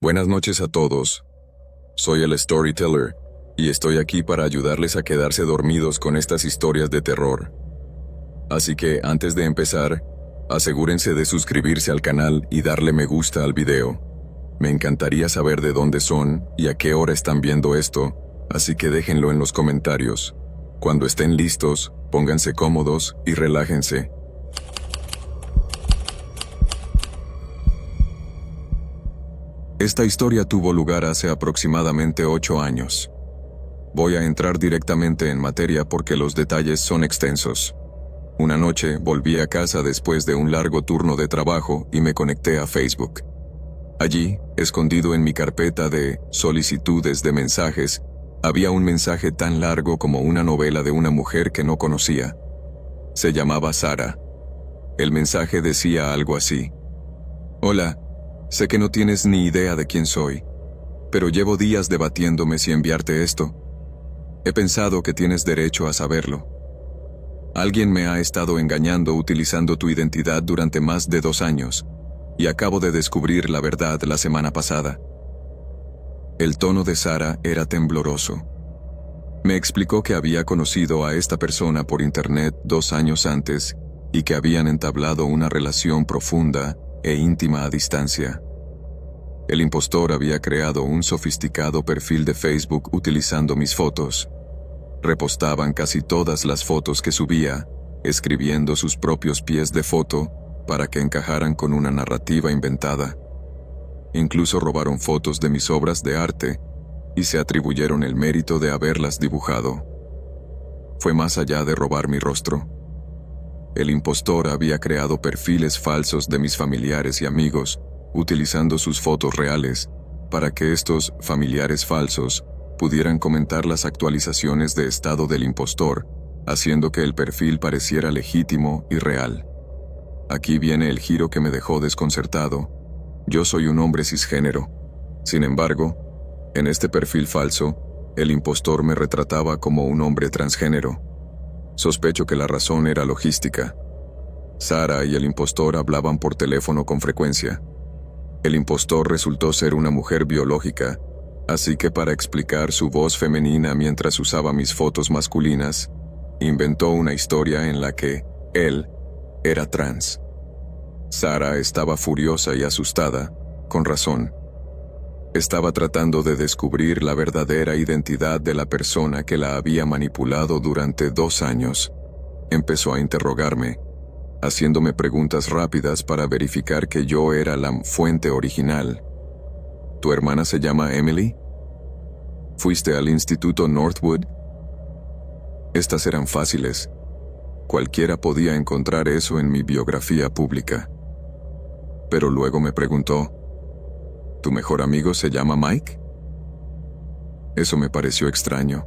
Buenas noches a todos. Soy el Storyteller y estoy aquí para ayudarles a quedarse dormidos con estas historias de terror. Así que antes de empezar, asegúrense de suscribirse al canal y darle me gusta al video. Me encantaría saber de dónde son y a qué hora están viendo esto, así que déjenlo en los comentarios. Cuando estén listos, pónganse cómodos y relájense. Esta historia tuvo lugar hace aproximadamente 8 años. Voy a entrar directamente en materia porque los detalles son extensos. Una noche volví a casa después de un largo turno de trabajo y me conecté a Facebook. Allí, escondido en mi carpeta de solicitudes de mensajes, había un mensaje tan largo como una novela de una mujer que no conocía. Se llamaba Sara. El mensaje decía algo así: Hola. Sé que no tienes ni idea de quién soy, pero llevo días debatiéndome si enviarte esto. He pensado que tienes derecho a saberlo. Alguien me ha estado engañando utilizando tu identidad durante más de 2 años, y acabo de descubrir la verdad la semana pasada. El tono de Sara era tembloroso. Me explicó que había conocido a esta persona por internet 2 años antes y que habían entablado una relación profunda e íntima a distancia. El impostor había creado un sofisticado perfil de Facebook utilizando mis fotos. Repostaban casi todas las fotos que subía, escribiendo sus propios pies de foto para que encajaran con una narrativa inventada. Incluso robaron fotos de mis obras de arte y se atribuyeron el mérito de haberlas dibujado. Fue más allá de robar mi rostro. El impostor había creado perfiles falsos de mis familiares y amigos, utilizando sus fotos reales, para que estos familiares falsos pudieran comentar las actualizaciones de estado del impostor, haciendo que el perfil pareciera legítimo y real. Aquí viene el giro que me dejó desconcertado. Yo soy un hombre cisgénero. Sin embargo, en este perfil falso, el impostor me retrataba como un hombre transgénero. Sospecho que la razón era logística. Sara y el impostor hablaban por teléfono con frecuencia. El impostor resultó ser una mujer biológica, así que para explicar su voz femenina mientras usaba mis fotos masculinas, inventó una historia en la que él era trans. Sara estaba furiosa y asustada, con razón. Estaba tratando de descubrir la verdadera identidad de la persona que la había manipulado durante 2 años. Empezó a interrogarme, haciéndome preguntas rápidas para verificar que yo era la fuente original. ¿Tu hermana se llama Emily? ¿Fuiste al Instituto Northwood? Estas eran fáciles. Cualquiera podía encontrar eso en mi biografía pública. Pero luego me preguntó: ¿tu mejor amigo se llama Mike? Eso me pareció extraño.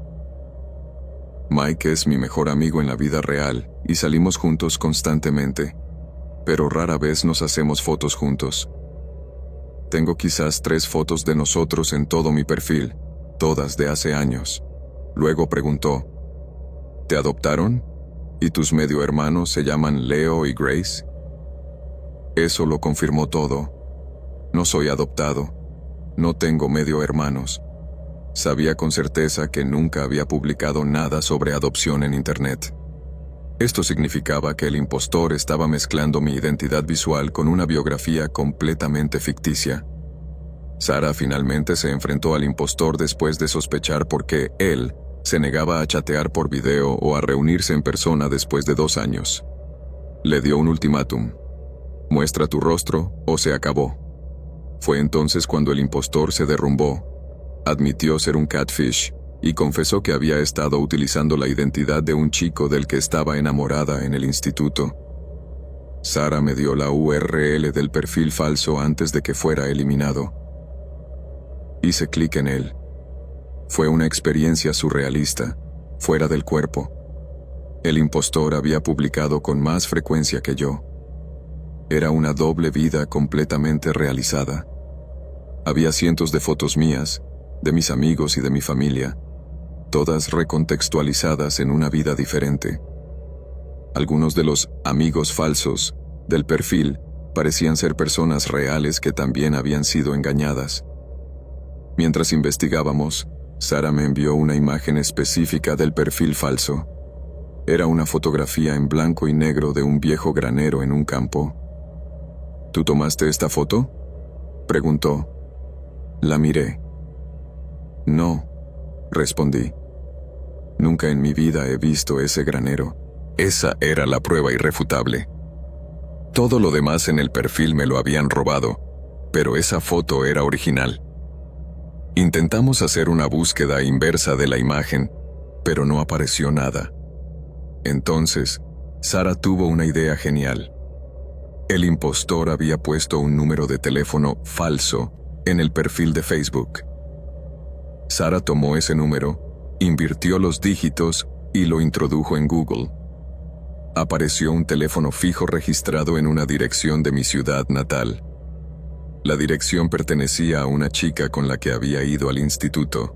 Mike es mi mejor amigo en la vida real y salimos juntos constantemente, pero rara vez nos hacemos fotos juntos. Tengo quizás 3 fotos de nosotros en todo mi perfil, todas de hace años. Luego preguntó: ¿te adoptaron? ¿Y tus medio hermanos se llaman Leo y Grace? Eso lo confirmó todo. No soy adoptado. No tengo medio hermanos. Sabía con certeza que nunca había publicado nada sobre adopción en internet. Esto significaba que el impostor estaba mezclando mi identidad visual con una biografía completamente ficticia. Sara finalmente se enfrentó al impostor después de sospechar por qué él se negaba a chatear por video o a reunirse en persona después de 2 años. Le dio un ultimátum: muestra tu rostro o se acabó. Fue entonces cuando el impostor se derrumbó. Admitió ser un catfish y confesó que había estado utilizando la identidad de un chico del que estaba enamorada en el instituto. Sara me dio la URL del perfil falso antes de que fuera eliminado. Hice clic en él. Fue una experiencia surrealista, fuera del cuerpo. El impostor había publicado con más frecuencia que yo. Era una doble vida completamente realizada. Había cientos de fotos mías, de mis amigos y de mi familia, todas recontextualizadas en una vida diferente. Algunos de los amigos falsos del perfil parecían ser personas reales que también habían sido engañadas. Mientras investigábamos, Sara me envió una imagen específica del perfil falso. Era una fotografía en blanco y negro de un viejo granero en un campo. ¿Tú tomaste esta foto?, preguntó. La miré. No, respondí. Nunca en mi vida he visto ese granero. Esa era la prueba irrefutable. Todo lo demás en el perfil me lo habían robado, pero esa foto era original. Intentamos hacer una búsqueda inversa de la imagen, pero no apareció nada. Entonces, Sara tuvo una idea genial. El impostor había puesto un número de teléfono falso en el perfil de Facebook. Sara tomó ese número, invirtió los dígitos y lo introdujo en Google. Apareció un teléfono fijo registrado en una dirección de mi ciudad natal. La dirección pertenecía a una chica con la que había ido al instituto.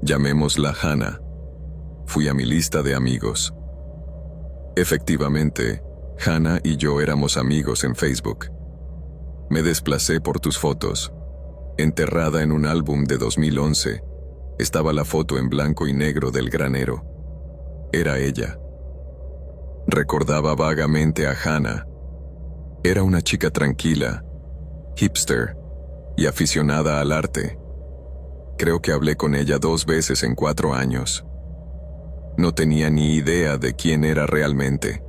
Llamémosla Hannah. Fui a mi lista de amigos. Efectivamente, Hannah y yo éramos amigos en Facebook. Me desplacé por tus fotos. Enterrada en un álbum de 2011, estaba la foto en blanco y negro del granero. Era ella. Recordaba vagamente a Hannah. Era una chica tranquila, hipster y aficionada al arte. Creo que hablé con ella 2 veces en 4 años. No tenía ni idea de quién era realmente.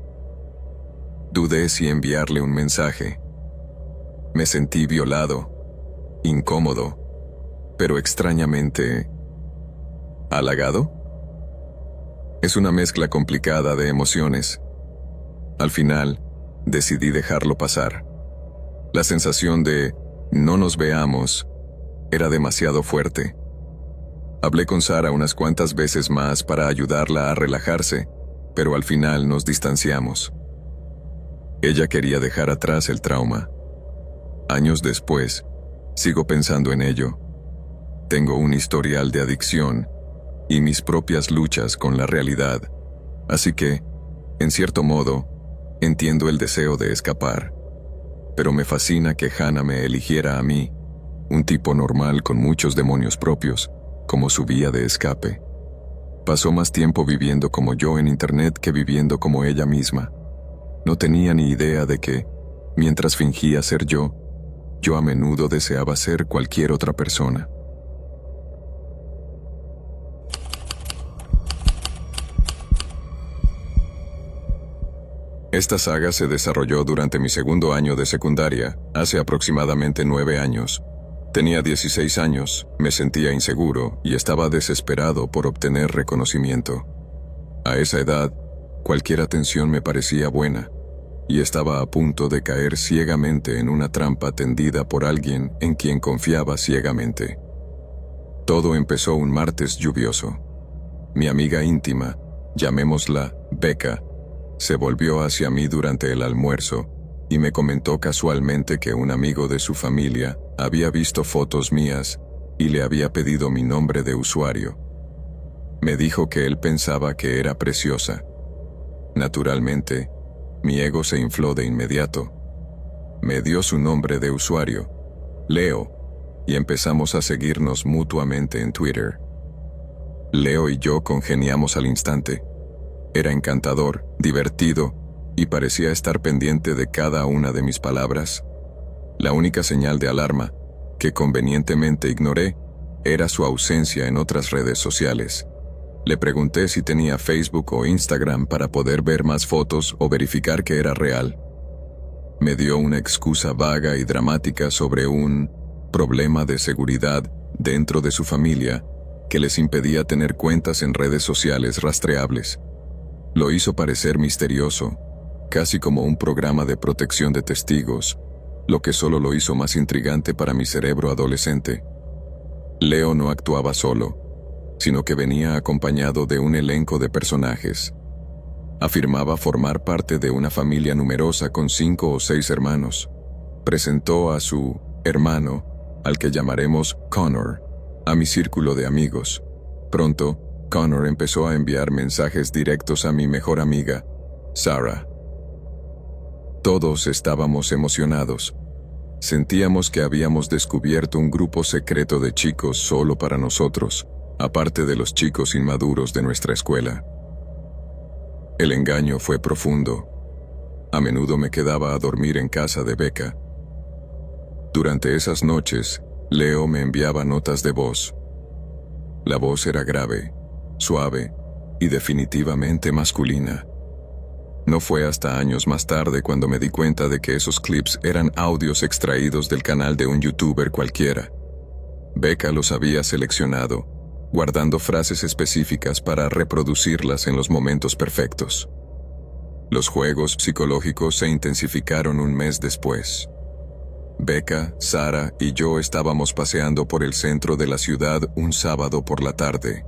Dudé si enviarle un mensaje. Me sentí violado, incómodo, pero extrañamente halagado. Es una mezcla complicada de emociones. Al final, decidí dejarlo pasar. La sensación de no nos veamos era demasiado fuerte. Hablé con Sara unas cuantas veces más para ayudarla a relajarse, pero al final nos distanciamos. Ella quería dejar atrás el trauma. Años después, sigo pensando en ello. Tengo un historial de adicción y mis propias luchas con la realidad, así que, en cierto modo, entiendo el deseo de escapar. Pero me fascina que Hannah me eligiera a mí, un tipo normal con muchos demonios propios, como su vía de escape. Pasó más tiempo viviendo como yo en internet que viviendo como ella misma. No tenía ni idea de que, mientras fingía ser yo a menudo deseaba ser cualquier otra persona. Esta saga se desarrolló durante mi segundo año de secundaria, hace aproximadamente 9 años. Tenía 16 años, me sentía inseguro y estaba desesperado por obtener reconocimiento. A esa edad, cualquier atención me parecía buena, y estaba a punto de caer ciegamente en una trampa tendida por alguien en quien confiaba ciegamente. Todo empezó un martes lluvioso. Mi amiga íntima, llamémosla Becca, se volvió hacia mí durante el almuerzo y me comentó casualmente que un amigo de su familia había visto fotos mías y le había pedido mi nombre de usuario. Me dijo que él pensaba que era preciosa. Naturalmente, mi ego se infló de inmediato. Me dio su nombre de usuario, Leo, y empezamos a seguirnos mutuamente en Twitter. Leo y yo congeniamos al instante. Era encantador, divertido, y parecía estar pendiente de cada una de mis palabras. La única señal de alarma, que convenientemente ignoré, era su ausencia en otras redes sociales. Le pregunté si tenía Facebook o Instagram para poder ver más fotos o verificar que era real. Me dio una excusa vaga y dramática sobre un problema de seguridad dentro de su familia que les impedía tener cuentas en redes sociales rastreables. Lo hizo parecer misterioso, casi como un programa de protección de testigos, lo que solo lo hizo más intrigante para mi cerebro adolescente. Leo no actuaba solo, sino que venía acompañado de un elenco de personajes. Afirmaba formar parte de una familia numerosa con 5 o 6 hermanos. Presentó a su hermano, al que llamaremos Connor, a mi círculo de amigos. Pronto, Connor empezó a enviar mensajes directos a mi mejor amiga, Sara. Todos estábamos emocionados. Sentíamos que habíamos descubierto un grupo secreto de chicos solo para nosotros, aparte de los chicos inmaduros de nuestra escuela. El engaño fue profundo. A menudo me quedaba a dormir en casa de Becca. Durante esas noches, Leo me enviaba notas de voz. La voz era grave, suave y definitivamente masculina. No fue hasta años más tarde cuando me di cuenta de que esos clips eran audios extraídos del canal de un youtuber cualquiera. Becca los había seleccionado, guardando frases específicas para reproducirlas en los momentos perfectos. Los juegos psicológicos se intensificaron un mes después. Becca, Sara y yo estábamos paseando por el centro de la ciudad un sábado por la tarde,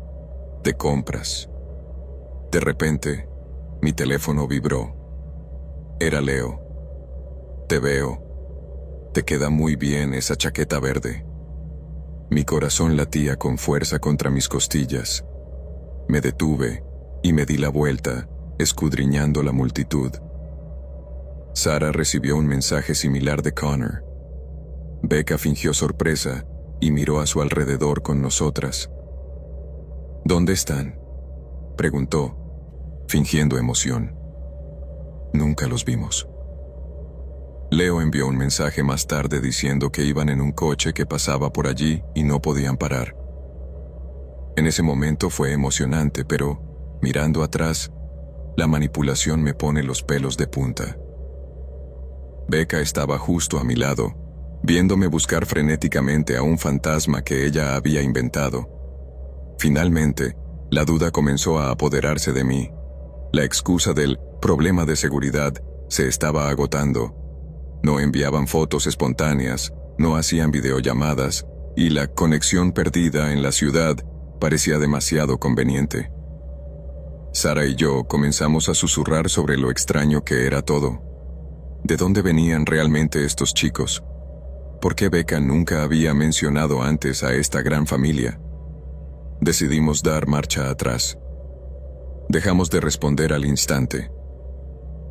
de compras. De repente, mi teléfono vibró. Era Leo. Te veo. Te queda muy bien esa chaqueta verde. Mi corazón latía con fuerza contra mis costillas. Me detuve y me di la vuelta, escudriñando la multitud. Sara recibió un mensaje similar de Connor. Becca fingió sorpresa y miró a su alrededor con nosotras. ¿Dónde están?, preguntó, fingiendo emoción. Nunca los vimos. Leo envió un mensaje más tarde diciendo que iban en un coche que pasaba por allí y no podían parar. En ese momento fue emocionante, pero, mirando atrás, la manipulación me pone los pelos de punta. Becca estaba justo a mi lado, viéndome buscar frenéticamente a un fantasma que ella había inventado. Finalmente, la duda comenzó a apoderarse de mí. La excusa del problema de seguridad se estaba agotando. No enviaban fotos espontáneas, no hacían videollamadas, y la conexión perdida en la ciudad parecía demasiado conveniente. Sara y yo comenzamos a susurrar sobre lo extraño que era todo. ¿De dónde venían realmente estos chicos? ¿Por qué Becca nunca había mencionado antes a esta gran familia? Decidimos dar marcha atrás. Dejamos de responder al instante.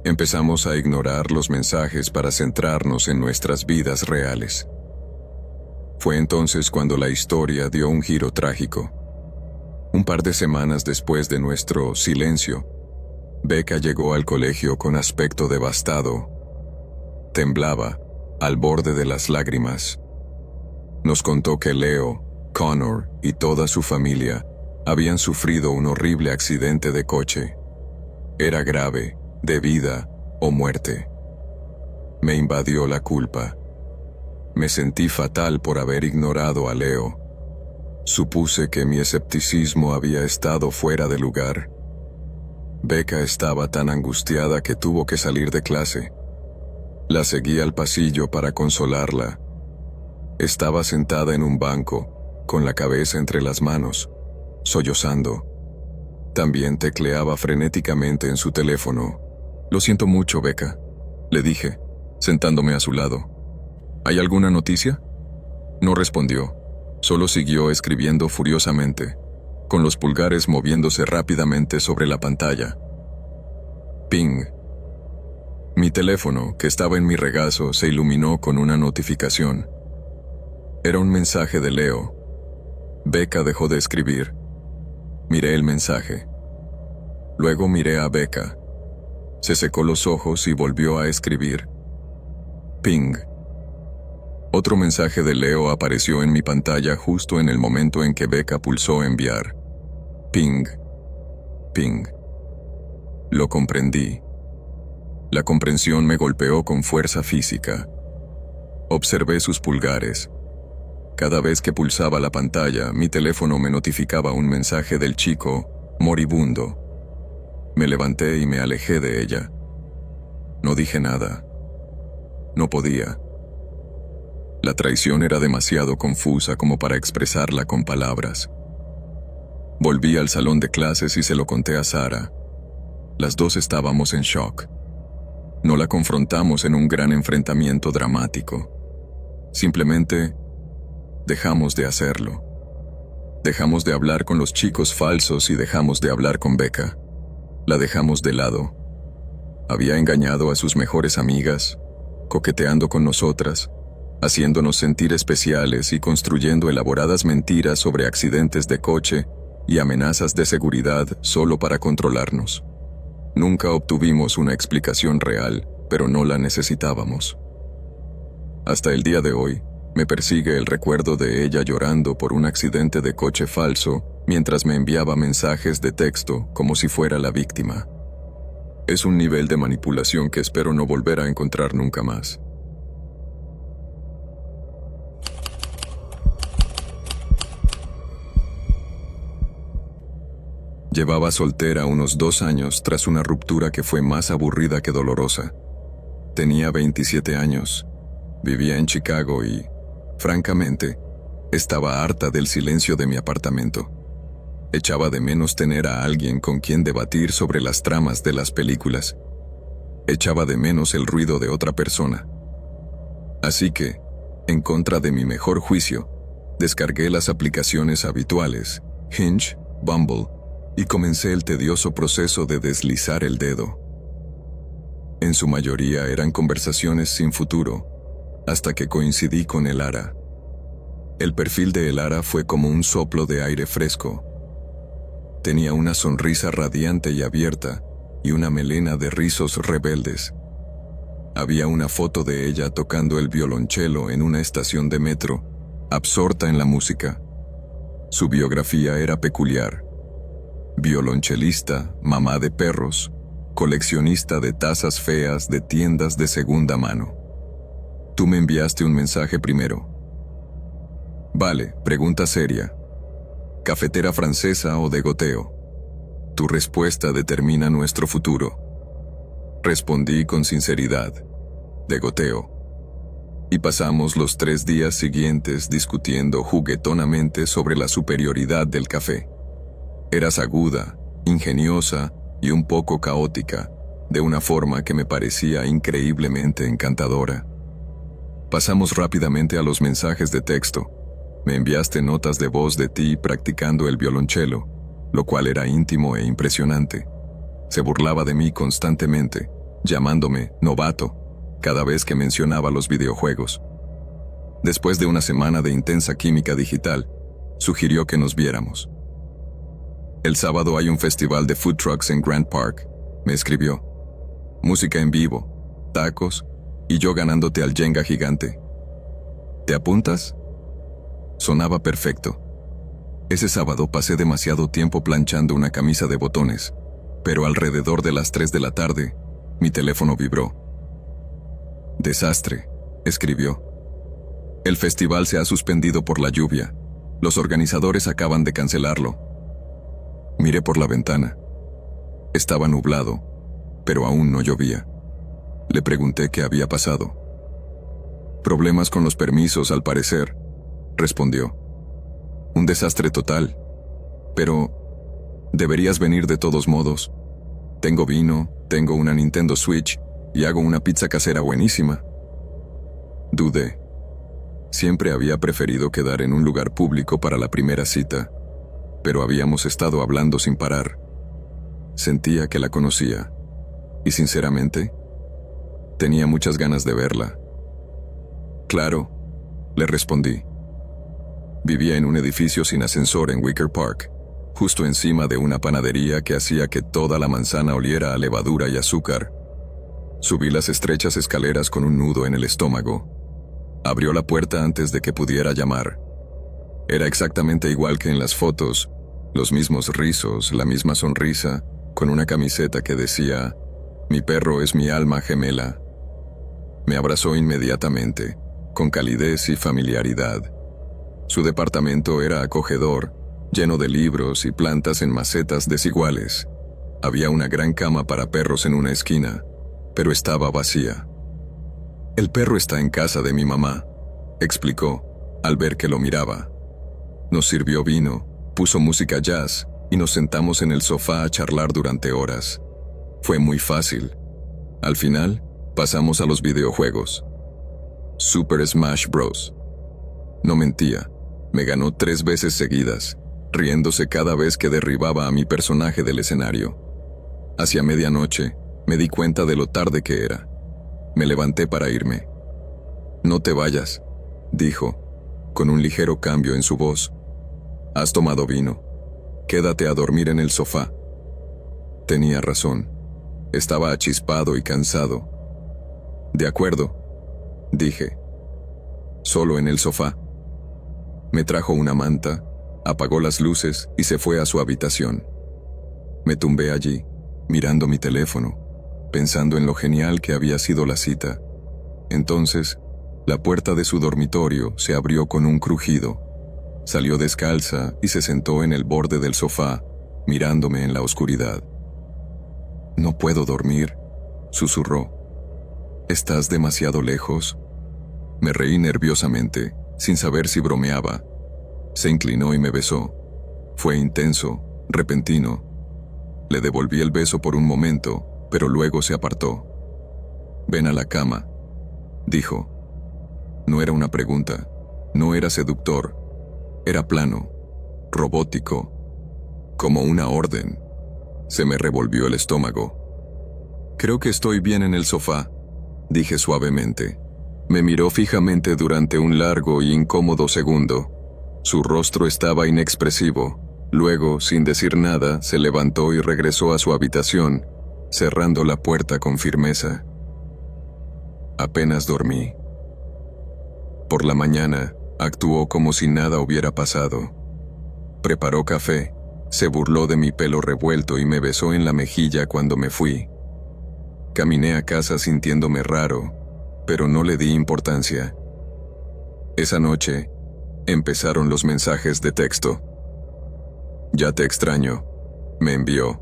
Empezamos a ignorar los mensajes para centrarnos en nuestras vidas reales. Fue entonces cuando la historia dio un giro trágico. Un par de semanas después de nuestro silencio, Becca llegó al colegio con aspecto devastado. Temblaba, al borde de las lágrimas. Nos contó que Leo, Connor y toda su familia habían sufrido un horrible accidente de coche. Era grave, de vida o muerte. Me invadió la culpa. Me sentí fatal por haber ignorado a Leo. Supuse que mi escepticismo había estado fuera de lugar. Becca estaba tan angustiada que tuvo que salir de clase. La seguí al pasillo para consolarla. Estaba sentada en un banco, con la cabeza entre las manos, sollozando. También tecleaba frenéticamente en su teléfono. «Lo siento mucho, Becca», le dije, sentándome a su lado. «¿Hay alguna noticia?». No respondió, solo siguió escribiendo furiosamente, con los pulgares moviéndose rápidamente sobre la pantalla. Ping. Mi teléfono, que estaba en mi regazo, se iluminó con una notificación. Era un mensaje de Leo. Becca dejó de escribir. Miré el mensaje. Luego miré a Becca. Se secó los ojos y volvió a escribir. Ping. Otro mensaje de Leo apareció en mi pantalla justo en el momento en que Becca pulsó enviar. Ping. Ping. Lo comprendí. La comprensión me golpeó con fuerza física. Observé sus pulgares. Cada vez que pulsaba la pantalla, mi teléfono me notificaba un mensaje del chico, moribundo. Me levanté y me alejé de ella. No dije nada. No podía. La traición era demasiado confusa como para expresarla con palabras. Volví al salón de clases y se lo conté a Sara. Las dos estábamos en shock. No la confrontamos en un gran enfrentamiento dramático. Simplemente dejamos de hacerlo. Dejamos de hablar con los chicos falsos y dejamos de hablar con Becca. La dejamos de lado. Había engañado a sus mejores amigas, coqueteando con nosotras, haciéndonos sentir especiales y construyendo elaboradas mentiras sobre accidentes de coche y amenazas de seguridad solo para controlarnos. Nunca obtuvimos una explicación real, pero no la necesitábamos. Hasta el día de hoy, me persigue el recuerdo de ella llorando por un accidente de coche falso mientras me enviaba mensajes de texto como si fuera la víctima. Es un nivel de manipulación que espero no volver a encontrar nunca más. Llevaba soltera unos 2 años tras una ruptura que fue más aburrida que dolorosa. Tenía 27 años, vivía en Chicago y, francamente, estaba harta del silencio de mi apartamento. Echaba de menos tener a alguien con quien debatir sobre las tramas de las películas. Echaba de menos el ruido de otra persona. Así que, en contra de mi mejor juicio, descargué las aplicaciones habituales, Hinge, Bumble, y comencé el tedioso proceso de deslizar el dedo. En su mayoría eran conversaciones sin futuro, hasta que coincidí con Elara. El perfil de Elara fue como un soplo de aire fresco. Tenía una sonrisa radiante y abierta, y una melena de rizos rebeldes. Había una foto de ella tocando el violonchelo en una estación de metro, absorta en la música. Su biografía era peculiar. Violonchelista, mamá de perros, coleccionista de tazas feas de tiendas de segunda mano. Tú me enviaste un mensaje primero. Vale, pregunta seria. ¿Cafetera francesa o de goteo? Tu respuesta determina nuestro futuro. Respondí con sinceridad. De goteo. Y pasamos los 3 días siguientes discutiendo juguetonamente sobre la superioridad del café. Eras aguda, ingeniosa y un poco caótica, de una forma que me parecía increíblemente encantadora. Pasamos rápidamente a los mensajes de texto. Me enviaste notas de voz de ti practicando el violonchelo, lo cual era íntimo e impresionante. Se burlaba de mí constantemente, llamándome novato cada vez que mencionaba los videojuegos. Después de una semana de intensa química digital, sugirió que nos viéramos. El sábado hay un festival de food trucks en Grant Park, me escribió. Música en vivo, tacos y yo ganándote al Jenga gigante. ¿Te apuntas? Sonaba perfecto. Ese sábado pasé demasiado tiempo planchando una camisa de botones, pero alrededor de las 3 de la tarde, mi teléfono vibró. Desastre, escribió. El festival se ha suspendido por la lluvia. Los organizadores acaban de cancelarlo. Miré por la ventana. Estaba nublado, pero aún no llovía. Le pregunté qué había pasado. Problemas con los permisos, al parecer, respondió. Un desastre total. Pero deberías venir de todos modos. Tengo vino, tengo una Nintendo Switch y hago una pizza casera buenísima. Dudé. Siempre había preferido quedar en un lugar público para la primera cita, pero habíamos estado hablando sin parar. Sentía que la conocía, y sinceramente, tenía muchas ganas de verla. Claro, le respondí. Vivía en un edificio sin ascensor en Wicker Park, justo encima de una panadería que hacía que toda la manzana oliera a levadura y azúcar. Subí las estrechas escaleras con un nudo en el estómago. Abrió la puerta antes de que pudiera llamar. Era exactamente igual que en las fotos, los mismos rizos, la misma sonrisa, con una camiseta que decía, «Mi perro es mi alma gemela». Me abrazó inmediatamente, con calidez y familiaridad. Su departamento era acogedor, lleno de libros y plantas en macetas desiguales. Había una gran cama para perros en una esquina, pero estaba vacía. «El perro está en casa de mi mamá», explicó, al ver que lo miraba. Nos sirvió vino, puso música jazz y nos sentamos en el sofá a charlar durante horas. Fue muy fácil. Al final, pasamos a los videojuegos. Super Smash Bros. No mentía, me ganó 3 veces seguidas, riéndose cada vez que derribaba a mi personaje del escenario. Hacia medianoche, me di cuenta de lo tarde que era. Me levanté para irme. «No te vayas», dijo, con un ligero cambio en su voz. ¿Has tomado vino? Quédate a dormir en el sofá. Tenía razón. Estaba achispado y cansado. De acuerdo, dije. Solo en el sofá. Me trajo una manta, apagó las luces y se fue a su habitación. Me tumbé allí, mirando mi teléfono, pensando en lo genial que había sido la cita. Entonces, la puerta de su dormitorio se abrió con un crujido. Salió descalza y se sentó en el borde del sofá, mirándome en la oscuridad. «No puedo dormir», susurró. «¿Estás demasiado lejos?» Me reí nerviosamente, sin saber si bromeaba. Se inclinó y me besó. Fue intenso, repentino. Le devolví el beso por un momento, pero luego se apartó. «Ven a la cama», dijo. No era una pregunta, no era seductor, era plano, robótico, como una orden. Se me revolvió el estómago. «Creo que estoy bien en el sofá», dije suavemente. Me miró fijamente durante un largo y incómodo segundo. Su rostro estaba inexpresivo. Luego, sin decir nada, se levantó y regresó a su habitación, cerrando la puerta con firmeza. Apenas dormí. Por la mañana, actuó como si nada hubiera pasado. Preparó café, se burló de mi pelo revuelto y me besó en la mejilla cuando me fui. Caminé a casa sintiéndome raro, pero no le di importancia. Esa noche, empezaron los mensajes de texto. «Ya te extraño», me envió.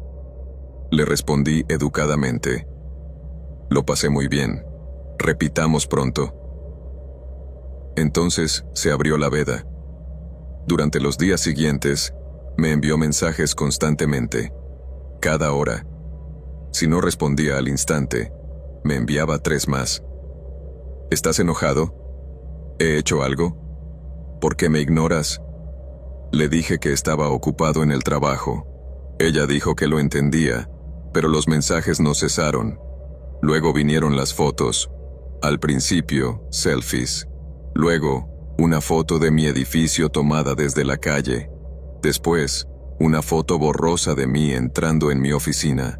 Le respondí educadamente. «Lo pasé muy bien. Repitamos pronto». Entonces se abrió la veda. Durante los días siguientes, me envió mensajes constantemente, cada hora. Si no respondía al instante, me enviaba 3 más. «¿Estás enojado? ¿He hecho algo? ¿Por qué me ignoras?» Le dije que estaba ocupado en el trabajo. Ella dijo que lo entendía, pero los mensajes no cesaron. Luego vinieron las fotos. Al principio, selfies. Luego, una foto de mi edificio tomada desde la calle. Después, una foto borrosa de mí entrando en mi oficina.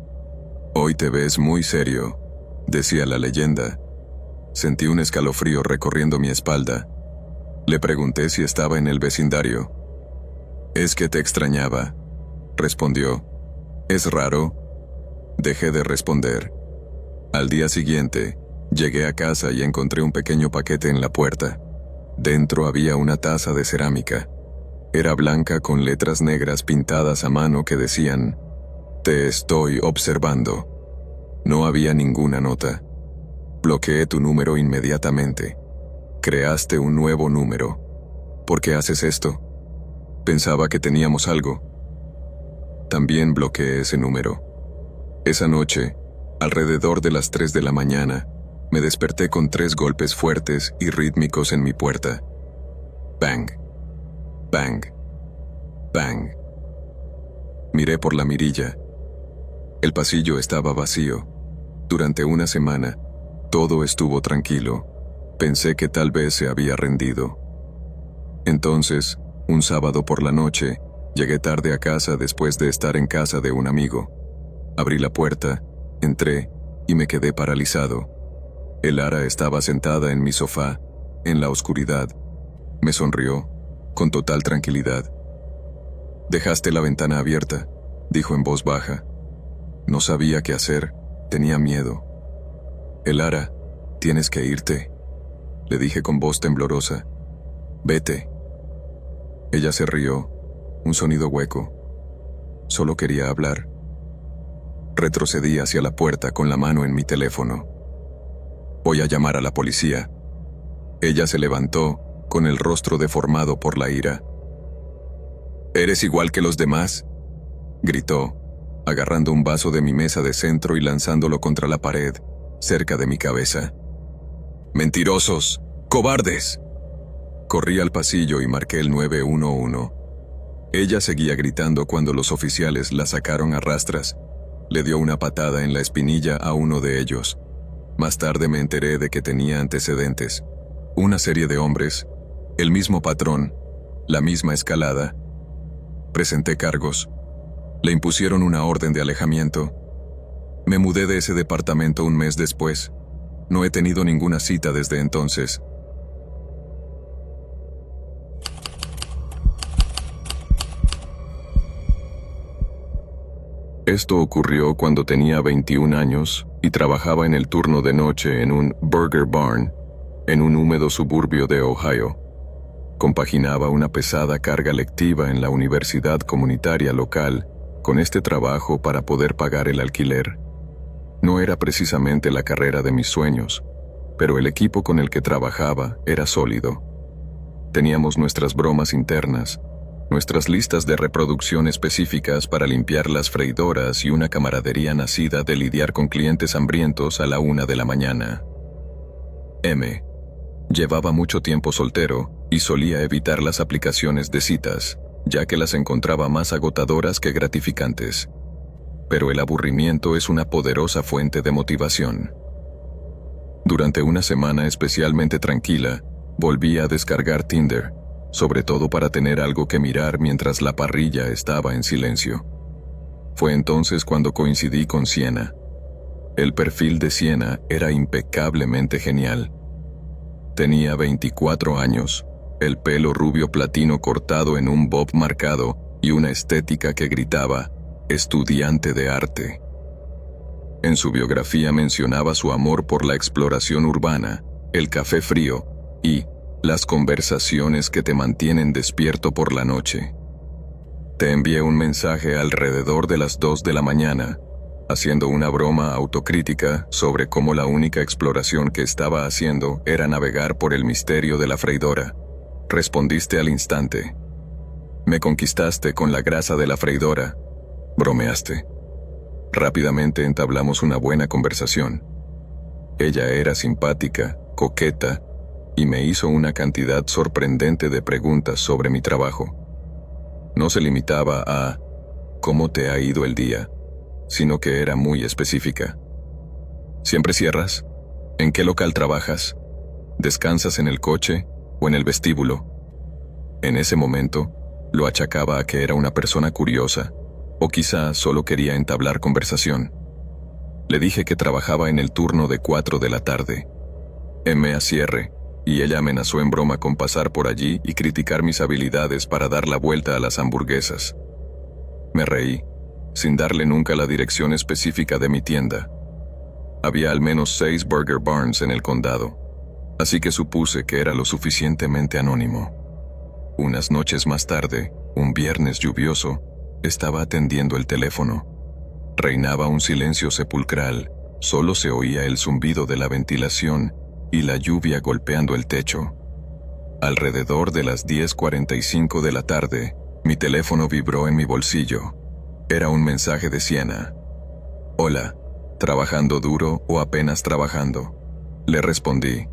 «Hoy te ves muy serio», decía la leyenda. Sentí un escalofrío recorriendo mi espalda. Le pregunté si estaba en el vecindario. «Es que te extrañaba», respondió. «¿Es raro?» Dejé de responder. Al día siguiente, llegué a casa y encontré un pequeño paquete en la puerta. Dentro había una taza de cerámica. Era blanca con letras negras pintadas a mano que decían: «Te estoy observando». No había ninguna nota. Bloqueé tu número inmediatamente. Creaste un nuevo número. ¿Por qué haces esto? Pensaba que teníamos algo. También bloqueé ese número. Esa noche, alrededor de las 3 de la mañana, me desperté con 3 golpes fuertes y rítmicos en mi puerta. Bang, bang, bang. Miré por la mirilla. El pasillo estaba vacío. Durante una semana, todo estuvo tranquilo. Pensé que tal vez se había rendido. Entonces, un sábado por la noche, llegué tarde a casa después de estar en casa de un amigo. Abrí la puerta, entré y me quedé paralizado. Elara estaba sentada en mi sofá, en la oscuridad. Me sonrió, con total tranquilidad. «Dejaste la ventana abierta», dijo en voz baja. No sabía qué hacer, tenía miedo. «Elara, tienes que irte», le dije con voz temblorosa. «Vete». Ella se rió, un sonido hueco. Solo quería hablar. Retrocedí hacia la puerta con la mano en mi teléfono. «Voy a llamar a la policía». Ella se levantó, con el rostro deformado por la ira. «¿Eres igual que los demás?», gritó, agarrando un vaso de mi mesa de centro y lanzándolo contra la pared, cerca de mi cabeza. «¡Mentirosos! ¡Cobardes!». Corrí al pasillo y marqué el 911. Ella seguía gritando cuando los oficiales la sacaron a rastras. Le dio una patada en la espinilla a uno de ellos. Más tarde me enteré de que tenía antecedentes. Una serie de hombres, El mismo patrón, la misma escalada. Presenté cargos. Le impusieron una orden de alejamiento. Me mudé de ese departamento un mes después. No he tenido ninguna cita desde entonces. Esto ocurrió cuando tenía 21 años y trabajaba en el turno de noche en un Burger Barn, en un húmedo suburbio de Ohio. Compaginaba una pesada carga lectiva en la universidad comunitaria local con este trabajo para poder pagar el alquiler. No era precisamente la carrera de mis sueños, pero el equipo con el que trabajaba era sólido. Teníamos nuestras bromas internas, nuestras listas de reproducción específicas para limpiar las freidoras y una camaradería nacida de lidiar con clientes hambrientos a la 1 de la mañana. M. Llevaba mucho tiempo soltero y solía evitar las aplicaciones de citas, ya que las encontraba más agotadoras que gratificantes. Pero el aburrimiento es una poderosa fuente de motivación. Durante una semana especialmente tranquila, volví a descargar Tinder, sobre todo para tener algo que mirar mientras la parrilla estaba en silencio. Fue entonces cuando coincidí con Sienna. El perfil de Sienna era impecablemente genial. Tenía 24 años, el pelo rubio platino cortado en un bob marcado y una estética que gritaba, estudiante de arte. En su biografía mencionaba su amor por la exploración urbana, el café frío y las conversaciones que te mantienen despierto por la noche. Te envié un mensaje alrededor de las 2 de la mañana, haciendo una broma autocrítica sobre cómo la única exploración que estaba haciendo era navegar por el misterio de la freidora. Respondiste al instante. Me conquistaste con la grasa de la freidora. Bromeaste. Rápidamente entablamos una buena conversación. Ella era simpática, coqueta, y me hizo una cantidad sorprendente de preguntas sobre mi trabajo. No se limitaba a ¿cómo te ha ido el día?, sino que era muy específica. ¿Siempre cierras? ¿En qué local trabajas? ¿Descansas en el coche o en el vestíbulo? En ese momento, lo achacaba a que era una persona curiosa, o quizá solo quería entablar conversación. Le dije que trabajaba en el turno de 4 de la tarde. M a cierre, y ella amenazó en broma con pasar por allí y criticar mis habilidades para dar la vuelta a las hamburguesas. Me reí, sin darle nunca la dirección específica de mi tienda. Había al menos 6 Burger Barns en el condado, así que supuse que era lo suficientemente anónimo. Unas noches más tarde, un viernes lluvioso, estaba atendiendo el teléfono. Reinaba un silencio sepulcral, solo se oía el zumbido de la ventilación y la lluvia golpeando el techo. Alrededor de las 10:45 de la tarde, mi teléfono vibró en mi bolsillo. Era un mensaje de Sienna. Hola, ¿trabajando duro o apenas trabajando? Le respondí,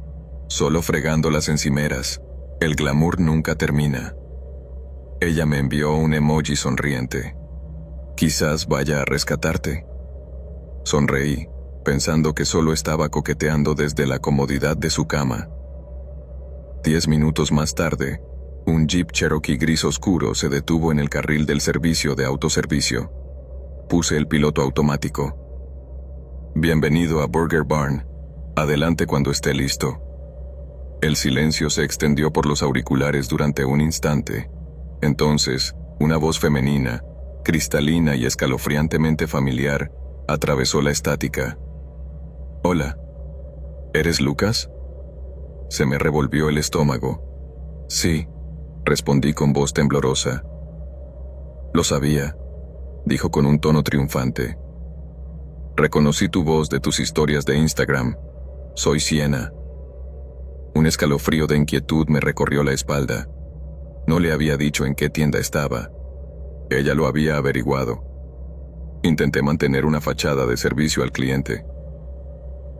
solo fregando las encimeras, el glamour nunca termina. Ella me envió un emoji sonriente. Quizás vaya a rescatarte. Sonreí, pensando que solo estaba coqueteando desde la comodidad de su cama. 10 minutos más tarde, un Jeep Cherokee gris oscuro se detuvo en el carril del servicio de autoservicio. Puse el piloto automático. Bienvenido a Burger Barn. Adelante cuando esté listo. El silencio se extendió por los auriculares durante un instante. Entonces, una voz femenina, cristalina y escalofriantemente familiar, atravesó la estática. Hola. ¿Eres Lucas? Se me revolvió el estómago. Sí, respondí con voz temblorosa. Lo sabía, dijo con un tono triunfante. Reconocí tu voz de tus historias de Instagram. Soy Sienna. Un escalofrío de inquietud me recorrió la espalda. No le había dicho en qué tienda estaba. Ella lo había averiguado. Intenté mantener una fachada de servicio al cliente.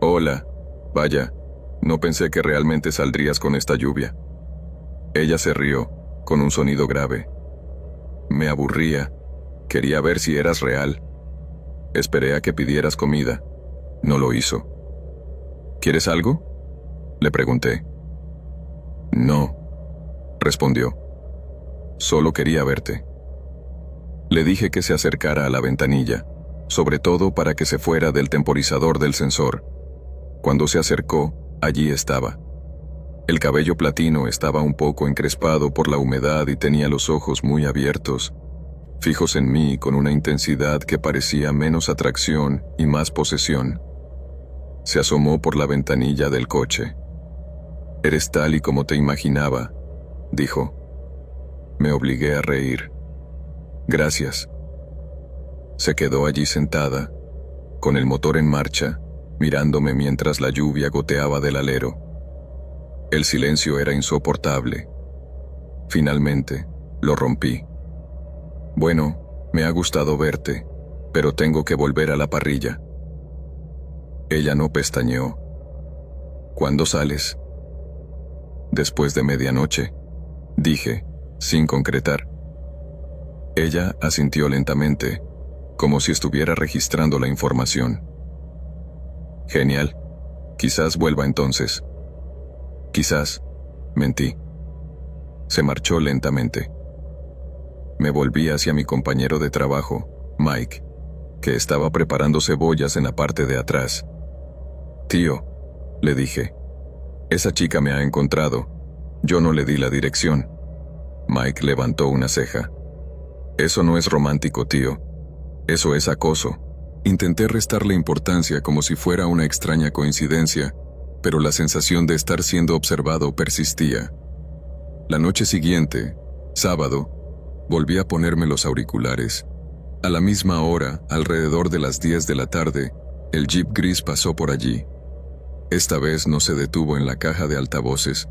Hola, vaya, no pensé que realmente saldrías con esta lluvia. Ella se rió, con un sonido grave. Me aburría. Quería ver si eras real. Esperé a que pidieras comida. No lo hizo. ¿Quieres algo?, le pregunté. No. respondió. Solo quería verte. Le dije que se acercara a la ventanilla, sobre todo para que se fuera del temporizador del sensor. Cuando se acercó, allí estaba. El cabello platino estaba un poco encrespado por la humedad y tenía los ojos muy abiertos, fijos en mí con una intensidad que parecía menos atracción y más posesión. Se asomó por la ventanilla del coche. «Eres tal y como te imaginaba», dijo. Me obligué a reír. «Gracias». Se quedó allí sentada, con el motor en marcha, mirándome mientras la lluvia goteaba del alero. El silencio era insoportable. Finalmente, lo rompí. «Bueno, me ha gustado verte, pero tengo que volver a la parrilla». Ella no pestañeó. «¿Cuándo sales?» «Después de medianoche», dije, sin concretar. Ella asintió lentamente, como si estuviera registrando la información. «Genial. Quizás vuelva entonces». «Quizás», mentí. Se marchó lentamente. Me volví hacia mi compañero de trabajo, Mike, que estaba preparando cebollas en la parte de atrás. «Tío», le dije, «esa chica me ha encontrado. Yo no le di la dirección». Mike levantó una ceja. «Eso no es romántico, tío. Eso es acoso». Intenté restarle importancia como si fuera una extraña coincidencia, pero la sensación de estar siendo observado persistía. La noche siguiente, sábado, volví a ponerme los auriculares. A la misma hora, alrededor de las 10 de la tarde, el jeep gris pasó por allí. Esta vez no se detuvo en la caja de altavoces.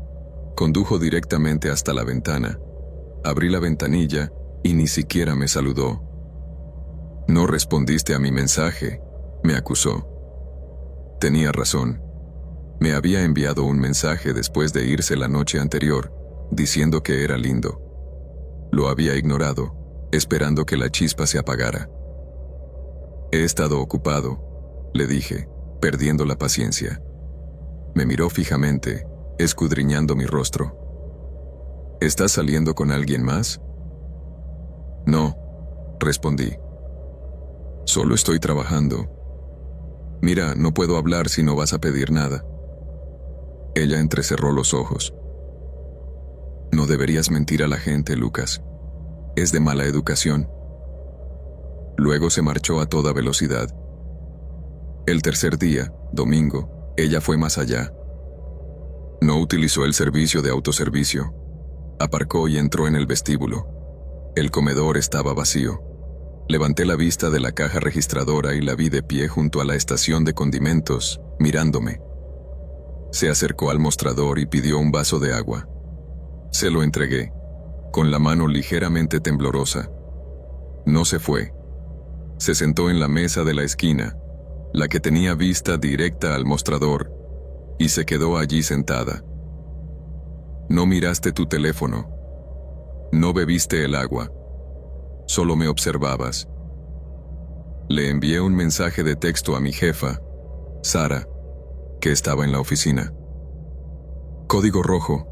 Condujo directamente hasta la ventana. Abrí la ventanilla y ni siquiera me saludó. «No respondiste a mi mensaje», me acusó. Tenía razón. Me había enviado un mensaje después de irse la noche anterior, diciendo que era lindo. Lo había ignorado, esperando que la chispa se apagara. «He estado ocupado», le dije, perdiendo la paciencia. Me miró fijamente, escudriñando mi rostro. «¿Estás saliendo con alguien más?» «No», respondí. «Solo estoy trabajando. Mira, no puedo hablar si no vas a pedir nada». Ella entrecerró los ojos. «No deberías mentir a la gente, Lucas. Es de mala educación». Luego se marchó a toda velocidad. El tercer día, domingo, ella fue más allá. No utilizó el servicio de autoservicio. Aparcó y entró en el vestíbulo. El comedor estaba vacío. Levanté la vista de la caja registradora y la vi de pie junto a la estación de condimentos, mirándome. Se acercó al mostrador y pidió un vaso de agua. Se lo entregué, con la mano ligeramente temblorosa. No se fue. Se sentó en la mesa de la esquina, la que tenía vista directa al mostrador, y se quedó allí sentada. No miraste tu teléfono. No bebiste el agua. Solo me observabas. Le envié un mensaje de texto a mi jefa, Sara, que estaba en la oficina. Código rojo.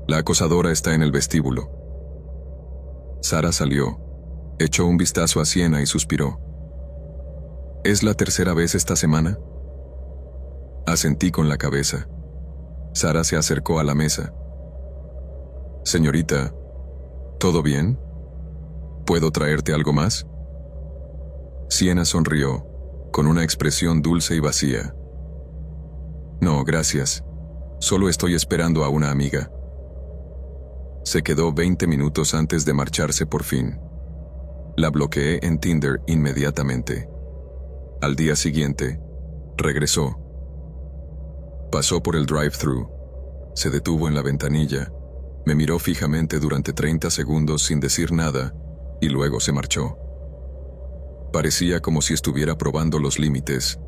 La acosadora está en el vestíbulo. Sara salió, echó un vistazo a Siena y suspiró. ¿Es la tercera vez esta semana? Asentí con la cabeza. Sara se acercó a la mesa. Señorita, ¿todo bien? ¿Puedo traerte algo más? Siena sonrió, con una expresión dulce y vacía. No, gracias. Solo estoy esperando a una amiga. Se quedó 20 minutos antes de marcharse por fin. La bloqueé en Tinder inmediatamente. Al día siguiente, regresó. Pasó por el drive-thru, se detuvo en la ventanilla, me miró fijamente durante 30 segundos sin decir nada y luego se marchó. Parecía como si estuviera probando los límites,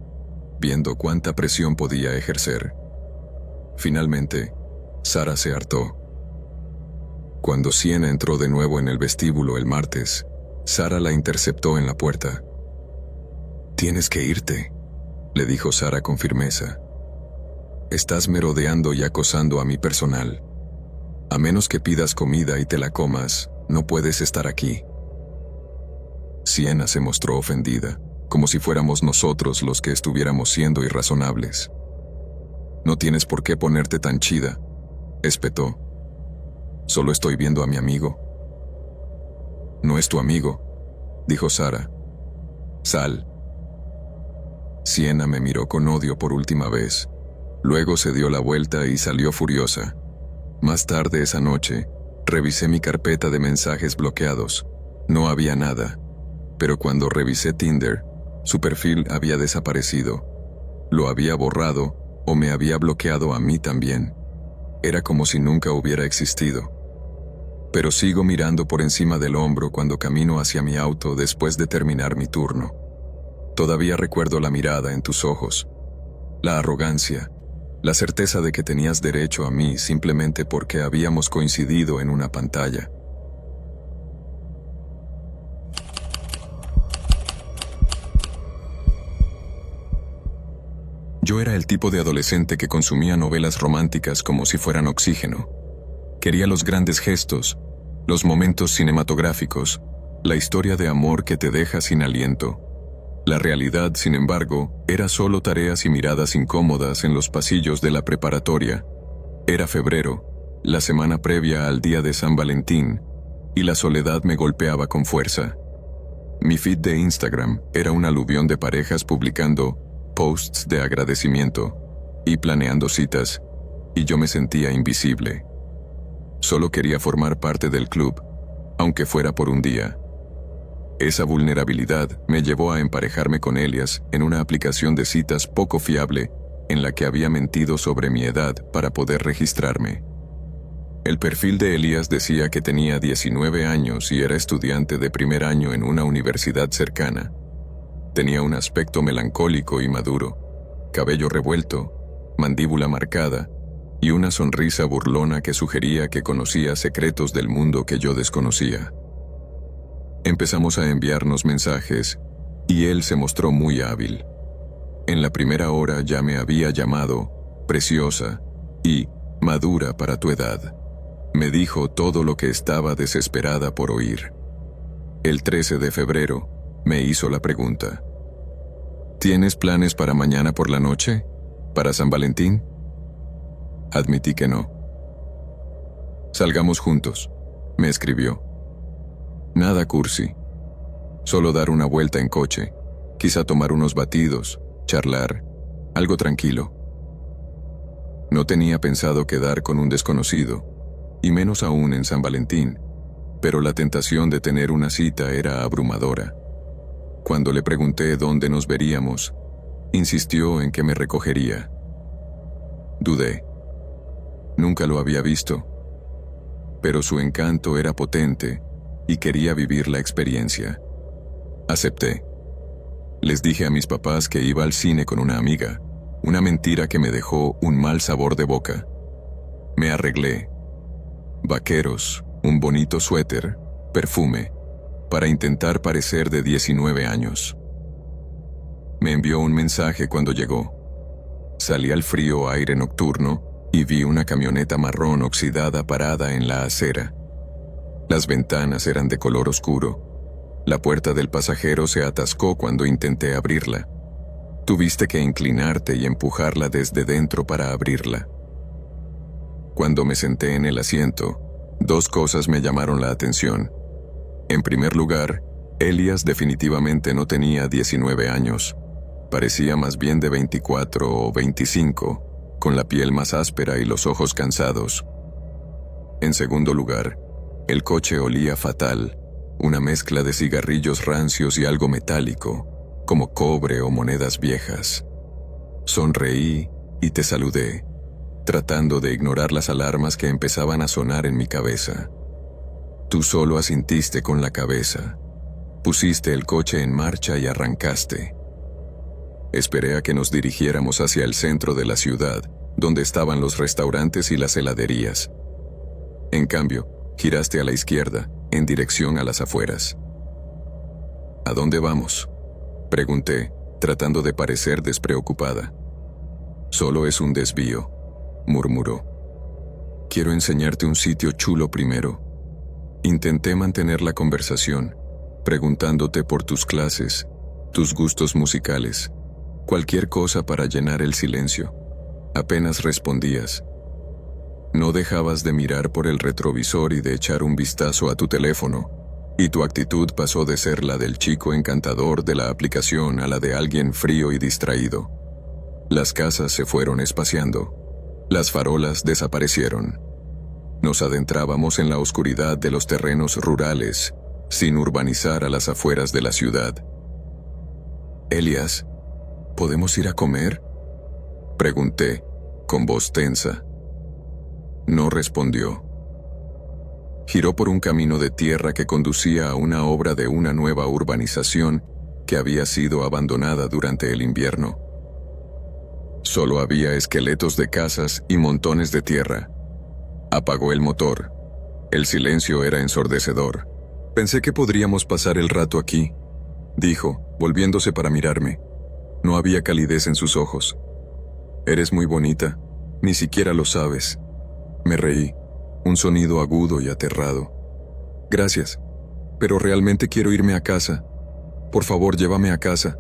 viendo cuánta presión podía ejercer. Finalmente, Sara se hartó. Cuando Siena entró de nuevo en el vestíbulo el martes, Sara la interceptó en la puerta. «Tienes que irte», le dijo Sara con firmeza. «Estás merodeando y acosando a mi personal». A menos que pidas comida y te la comas, no puedes estar aquí. Sienna se mostró ofendida, como si fuéramos nosotros los que estuviéramos siendo irrazonables. No tienes por qué ponerte tan chida, espetó. Solo estoy viendo a mi amigo. No es tu amigo, dijo Sara. Sal. Sienna me miró con odio por última vez. Luego se dio la vuelta y salió furiosa. Más tarde esa noche, revisé mi carpeta de mensajes bloqueados. No había nada, pero cuando revisé Tinder, su perfil había desaparecido. Lo había borrado o me había bloqueado a mí también. Era como si nunca hubiera existido. Pero sigo mirando por encima del hombro cuando camino hacia mi auto después de terminar mi turno. Todavía recuerdo la mirada en tus ojos, la arrogancia, la certeza de que tenías derecho a mí simplemente porque habíamos coincidido en una pantalla. Yo era el tipo de adolescente que consumía novelas románticas como si fueran oxígeno. Quería los grandes gestos, los momentos cinematográficos, la historia de amor que te deja sin aliento. La realidad, sin embargo, era solo tareas y miradas incómodas en los pasillos de la preparatoria. Era febrero, la semana previa al día de San Valentín, y la soledad me golpeaba con fuerza. Mi feed de Instagram era un aluvión de parejas publicando posts de agradecimiento y planeando citas, y yo me sentía invisible. Solo quería formar parte del club, aunque fuera por un día. Esa vulnerabilidad me llevó a emparejarme con Elias en una aplicación de citas poco fiable en la que había mentido sobre mi edad para poder registrarme. El perfil de Elias decía que tenía 19 años y era estudiante de primer año en una universidad cercana. Tenía un aspecto melancólico y maduro, cabello revuelto, mandíbula marcada y una sonrisa burlona que sugería que conocía secretos del mundo que yo desconocía. Empezamos a enviarnos mensajes y él se mostró muy hábil. En la primera hora ya me había llamado preciosa y madura para tu edad. Me dijo todo lo que estaba desesperada por oír. El 13 de febrero me hizo la pregunta: ¿tienes planes para mañana por la noche? ¿Para San Valentín? Admití que no. Salgamos juntos, me escribió. Nada cursi. Solo dar una vuelta en coche, quizá tomar unos batidos, charlar, algo tranquilo. No tenía pensado quedar con un desconocido, y menos aún en San Valentín, pero la tentación de tener una cita era abrumadora. Cuando le pregunté dónde nos veríamos, insistió en que me recogería. Dudé. Nunca lo había visto, pero su encanto era potente y quería vivir la experiencia. Acepté. Les dije a mis papás que iba al cine con una amiga, una mentira que me dejó un mal sabor de boca. Me arreglé. Vaqueros, un bonito suéter, perfume, para intentar parecer de 19 años. Me envió un mensaje cuando llegó. Salí al frío aire nocturno y vi una camioneta marrón oxidada parada en la acera. Las ventanas eran de color oscuro. La puerta del pasajero se atascó cuando intenté abrirla. Tuviste que inclinarte y empujarla desde dentro para abrirla. Cuando me senté en el asiento, dos cosas me llamaron la atención. En primer lugar, Elias definitivamente no tenía 19 años. Parecía más bien de 24 o 25, con la piel más áspera y los ojos cansados. En segundo lugar, el coche olía fatal, una mezcla de cigarrillos rancios y algo metálico, como cobre o monedas viejas. Sonreí y te saludé, tratando de ignorar las alarmas que empezaban a sonar en mi cabeza. Tú solo asintiste con la cabeza. Pusiste el coche en marcha y arrancaste. Esperé a que nos dirigiéramos hacia el centro de la ciudad, donde estaban los restaurantes y las heladerías. En cambio, giraste a la izquierda, en dirección a las afueras. ¿A dónde vamos?, pregunté, tratando de parecer despreocupada. Solo es un desvío, murmuró. Quiero enseñarte un sitio chulo primero. Intenté mantener la conversación, preguntándote por tus clases, tus gustos musicales, cualquier cosa para llenar el silencio. Apenas respondías. No dejabas de mirar por el retrovisor y de echar un vistazo a tu teléfono, y tu actitud pasó de ser la del chico encantador de la aplicación a la de alguien frío y distraído. Las casas se fueron espaciando. Las farolas desaparecieron. Nos adentrábamos en la oscuridad de los terrenos rurales, sin urbanizar a las afueras de la ciudad. «Elias, ¿podemos ir a comer?», pregunté, con voz tensa. No respondió. Giró por un camino de tierra que conducía a una obra de una nueva urbanización que había sido abandonada durante el invierno. Solo había esqueletos de casas y montones de tierra. Apagó el motor. El silencio era ensordecedor. «Pensé que podríamos pasar el rato aquí», dijo, volviéndose para mirarme. No había calidez en sus ojos. «Eres muy bonita, ni siquiera lo sabes». Me reí, un sonido agudo y aterrado. «Gracias, pero realmente quiero irme a casa. Por favor, llévame a casa».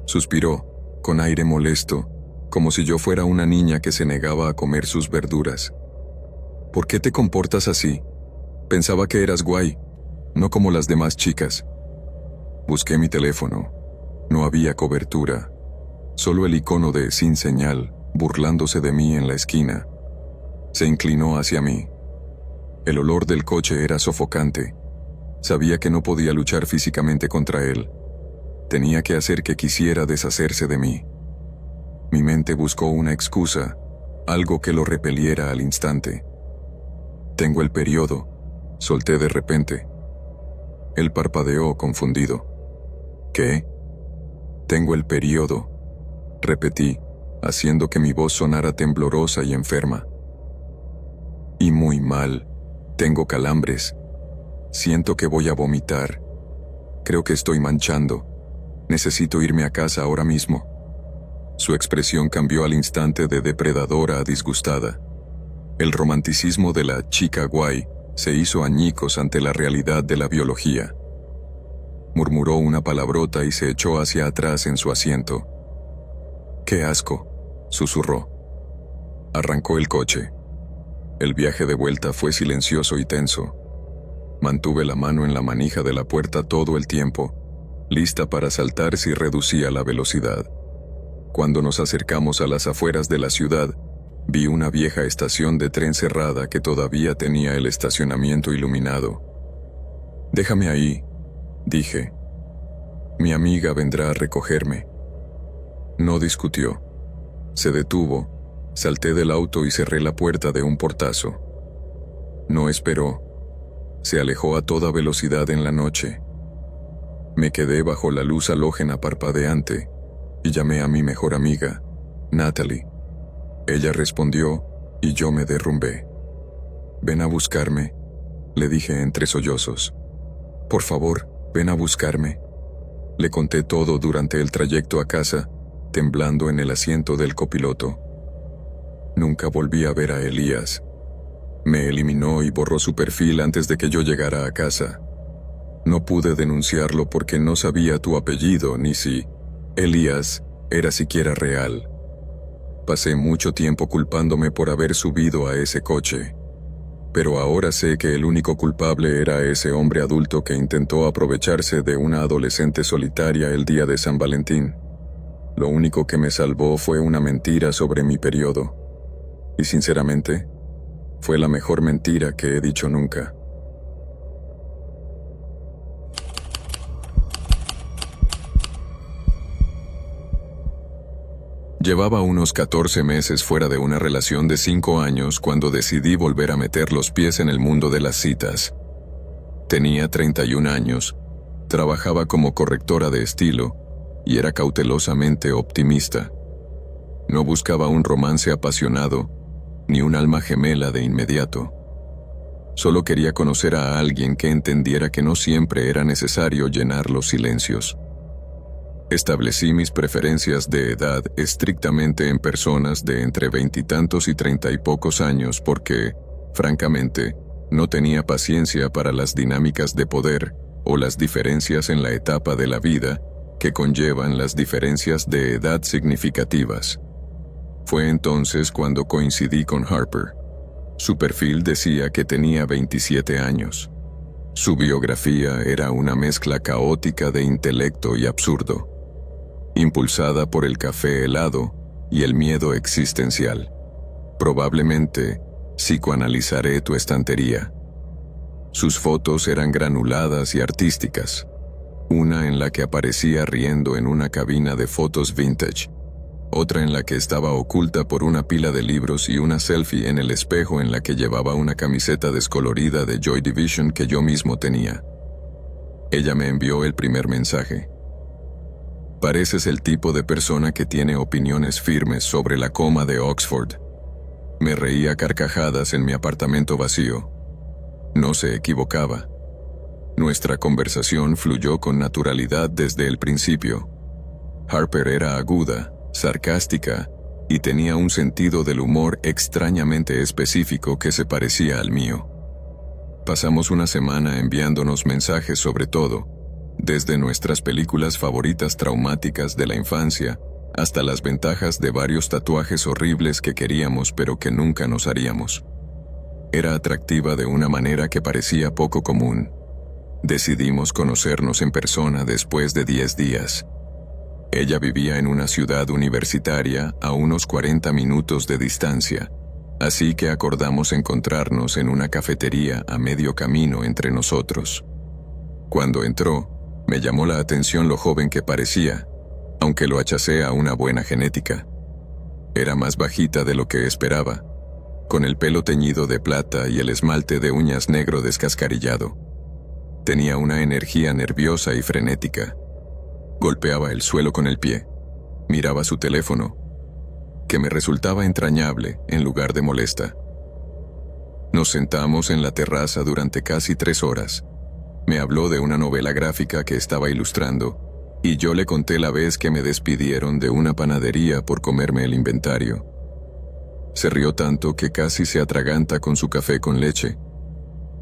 Suspiró, con aire molesto, como si yo fuera una niña que se negaba a comer sus verduras. «¿Por qué te comportas así? Pensaba que eras guay, no como las demás chicas». Busqué mi teléfono. No había cobertura. Solo el icono de sin señal, burlándose de mí en la esquina. Se inclinó hacia mí. El olor del coche era sofocante. Sabía que no podía luchar físicamente contra él. Tenía que hacer que quisiera deshacerse de mí. Mi mente buscó una excusa, algo que lo repeliera al instante. «Tengo el periodo», solté de repente. Él parpadeó confundido. «¿Qué?» «Tengo el periodo», repetí, haciendo que mi voz sonara temblorosa y enferma. «Y muy mal. Tengo calambres. Siento que voy a vomitar. Creo que estoy manchando. Necesito irme a casa ahora mismo». Su expresión cambió al instante de depredadora a disgustada. El romanticismo de la chica guay se hizo añicos ante la realidad de la biología. Murmuró una palabrota y se echó hacia atrás en su asiento. «¡Qué asco!», susurró. Arrancó el coche. El viaje de vuelta fue silencioso y tenso. Mantuve la mano en la manija de la puerta todo el tiempo, lista para saltar si reducía la velocidad. Cuando nos acercamos a las afueras de la ciudad, vi una vieja estación de tren cerrada que todavía tenía el estacionamiento iluminado. «Déjame ahí», dije. «Mi amiga vendrá a recogerme». No discutió. Se detuvo, salté del auto y cerré la puerta de un portazo. No esperó. Se alejó a toda velocidad en la noche. Me quedé bajo la luz halógena parpadeante y llamé a mi mejor amiga, Natalie. Ella respondió y yo me derrumbé. «Ven a buscarme», le dije entre sollozos. «Por favor, ven a buscarme». Le conté todo durante el trayecto a casa, temblando en el asiento del copiloto. Nunca volví a ver a Elías. Me eliminó y borró su perfil antes de que yo llegara a casa. No pude denunciarlo porque no sabía tu apellido ni si Elías era siquiera real. Pasé mucho tiempo culpándome por haber subido a ese coche. Pero ahora sé que el único culpable era ese hombre adulto que intentó aprovecharse de una adolescente solitaria el día de San Valentín. Lo único que me salvó fue una mentira sobre mi periodo. Y sinceramente, fue la mejor mentira que he dicho nunca. Llevaba unos 14 meses fuera de una relación de 5 años cuando decidí volver a meter los pies en el mundo de las citas. Tenía 31 años, trabajaba como correctora de estilo y era cautelosamente optimista. No buscaba un romance apasionado, ni un alma gemela de inmediato. Solo quería conocer a alguien que entendiera que no siempre era necesario llenar los silencios. Establecí mis preferencias de edad estrictamente en personas de entre veintitantos y treinta y pocos años porque, francamente, no tenía paciencia para las dinámicas de poder o las diferencias en la etapa de la vida que conllevan las diferencias de edad significativas. Fue entonces cuando coincidí con Harper. Su perfil decía que tenía 27 años. Su biografía era una mezcla caótica de intelecto y absurdo, impulsada por el café helado y el miedo existencial. Probablemente, psicoanalizaré tu estantería. Sus fotos eran granuladas y artísticas, una en la que aparecía riendo en una cabina de fotos vintage, otra en la que estaba oculta por una pila de libros y una selfie en el espejo en la que llevaba una camiseta descolorida de Joy Division que yo mismo tenía. Ella me envió el primer mensaje. Pareces el tipo de persona que tiene opiniones firmes sobre la coma de Oxford. Me reía a carcajadas en mi apartamento vacío. No se equivocaba. Nuestra conversación fluyó con naturalidad desde el principio. Harper era aguda, sarcástica, y tenía un sentido del humor extrañamente específico que se parecía al mío. Pasamos una semana enviándonos mensajes sobre todo, desde nuestras películas favoritas traumáticas de la infancia hasta las ventajas de varios tatuajes horribles que queríamos pero que nunca nos haríamos. Era atractiva de una manera que parecía poco común. Decidimos conocernos en persona después de 10 días. Ella vivía en una ciudad universitaria a unos 40 minutos de distancia, así que acordamos encontrarnos en una cafetería a medio camino entre nosotros. Cuando entró, me llamó la atención lo joven que parecía, aunque lo achacé a una buena genética. Era más bajita de lo que esperaba, con el pelo teñido de plata y el esmalte de uñas negro descascarillado. Tenía una energía nerviosa y frenética. Golpeaba el suelo con el pie. Miraba su teléfono, que me resultaba entrañable en lugar de molesta. Nos sentamos en la terraza durante casi 3 horas. Me habló de una novela gráfica que estaba ilustrando, y yo le conté la vez que me despidieron de una panadería por comerme el inventario. Se rió tanto que casi se atraganta con su café con leche.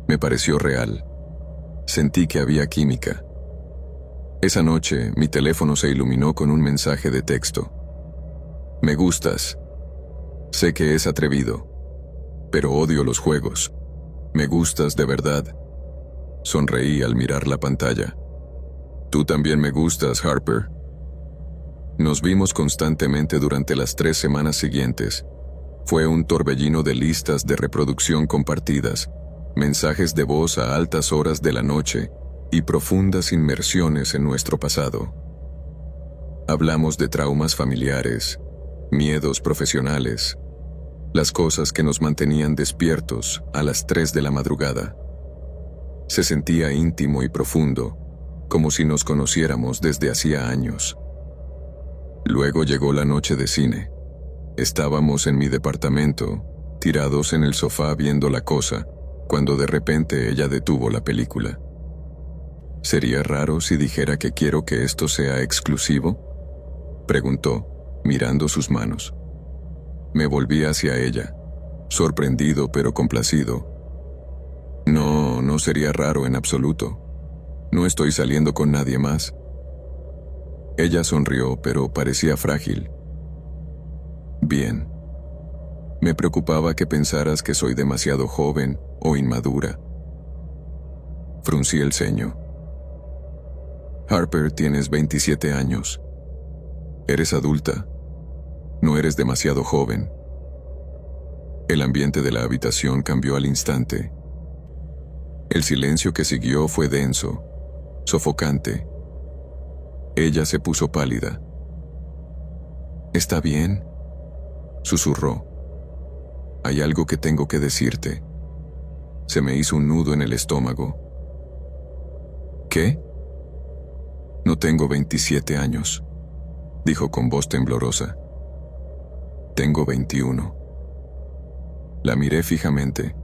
Me pareció real. Sentí que había química. Esa noche, mi teléfono se iluminó con un mensaje de texto. Me gustas. Sé que es atrevido, pero odio los juegos. Me gustas de verdad. Sonreí al mirar la pantalla. Tú también me gustas, Harper. Nos vimos constantemente durante las 3 semanas siguientes. Fue un torbellino de listas de reproducción compartidas, mensajes de voz a altas horas de la noche y profundas inmersiones en nuestro pasado. Hablamos de traumas familiares, miedos profesionales, las cosas que nos mantenían despiertos a las 3 de la madrugada. Se sentía íntimo y profundo, como si nos conociéramos desde hacía años. Luego llegó la noche de cine. Estábamos en mi departamento, tirados en el sofá viendo La Cosa, cuando de repente ella detuvo la película. ¿Sería raro si dijera que quiero que esto sea exclusivo?, preguntó, mirando sus manos. Me volví hacia ella, sorprendido pero complacido. No sería raro en absoluto. No estoy saliendo con nadie más. Ella sonrió, pero parecía frágil. Bien. Me preocupaba que pensaras que soy demasiado joven o inmadura. Fruncí el ceño. Harper, tienes 27 años. Eres adulta. No eres demasiado joven. El ambiente de la habitación cambió al instante. El silencio que siguió fue denso, sofocante. Ella se puso pálida. ¿Está bien?, susurró. Hay algo que tengo que decirte. Se me hizo un nudo en el estómago. ¿Qué? No tengo 27 años, dijo con voz temblorosa. Tengo 21. La miré fijamente,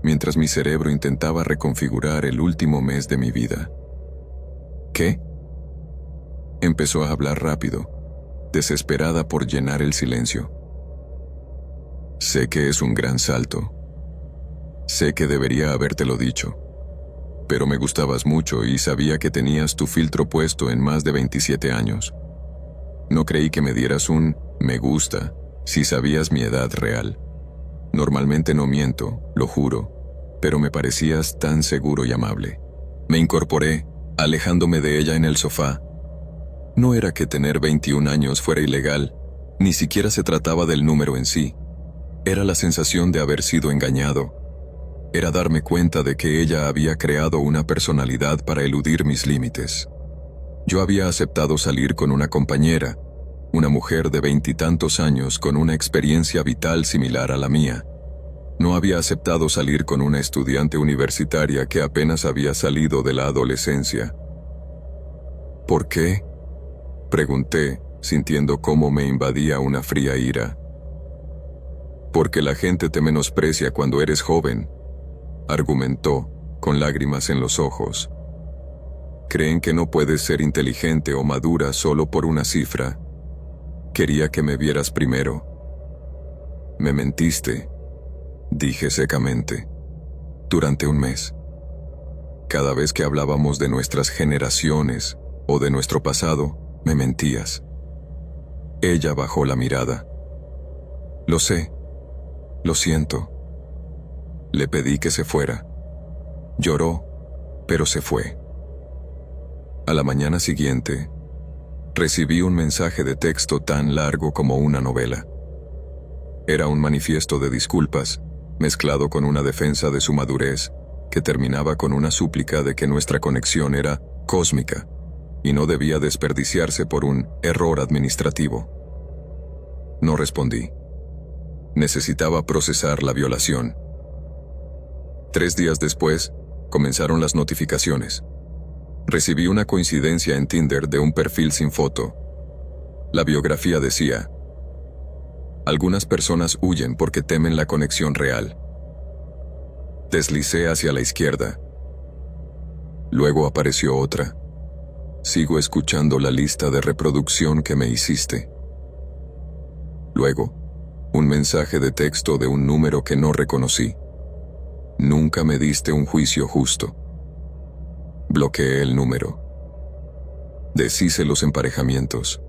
mientras mi cerebro intentaba reconfigurar el último mes de mi vida. ¿Qué? Empezó a hablar rápido, desesperada por llenar el silencio. Sé que es un gran salto. Sé que debería habértelo dicho. Pero me gustabas mucho y sabía que tenías tu filtro puesto en más de 27 años. No creí que me dieras un me gusta si sabías mi edad real. Normalmente no miento, lo juro, pero me parecías tan seguro y amable. Me incorporé, alejándome de ella en el sofá. No era que tener 21 años fuera ilegal, ni siquiera se trataba del número en sí. Era la sensación de haber sido engañado. Era darme cuenta de que ella había creado una personalidad para eludir mis límites. Yo había aceptado salir con una compañera, una mujer de 20 y tantos años con una experiencia vital similar a la mía. No había aceptado salir con una estudiante universitaria que apenas había salido de la adolescencia. ¿Por qué?, pregunté, sintiendo cómo me invadía una fría ira. Porque la gente te menosprecia cuando eres joven, argumentó, con lágrimas en los ojos. Creen que no puedes ser inteligente o madura solo por una cifra. Quería que me vieras primero. Me mentiste, dije secamente. Durante un mes. Cada vez que hablábamos de nuestras generaciones o de nuestro pasado, me mentías. Ella bajó la mirada. Lo sé. Lo siento. Le pedí que se fuera. Lloró, pero se fue. A la mañana siguiente, recibí un mensaje de texto tan largo como una novela. Era un manifiesto de disculpas, mezclado con una defensa de su madurez, que terminaba con una súplica de que nuestra conexión era cósmica y no debía desperdiciarse por un error administrativo. No respondí. Necesitaba procesar la violación. 3 días después, comenzaron las notificaciones. Recibí una coincidencia en Tinder de un perfil sin foto. La biografía decía: algunas personas huyen porque temen la conexión real. Deslicé hacia la izquierda. Luego apareció otra. Sigo escuchando la lista de reproducción que me hiciste. Luego, un mensaje de texto de un número que no reconocí. Nunca me diste un juicio justo. Bloqueé el número. Deshice los emparejamientos.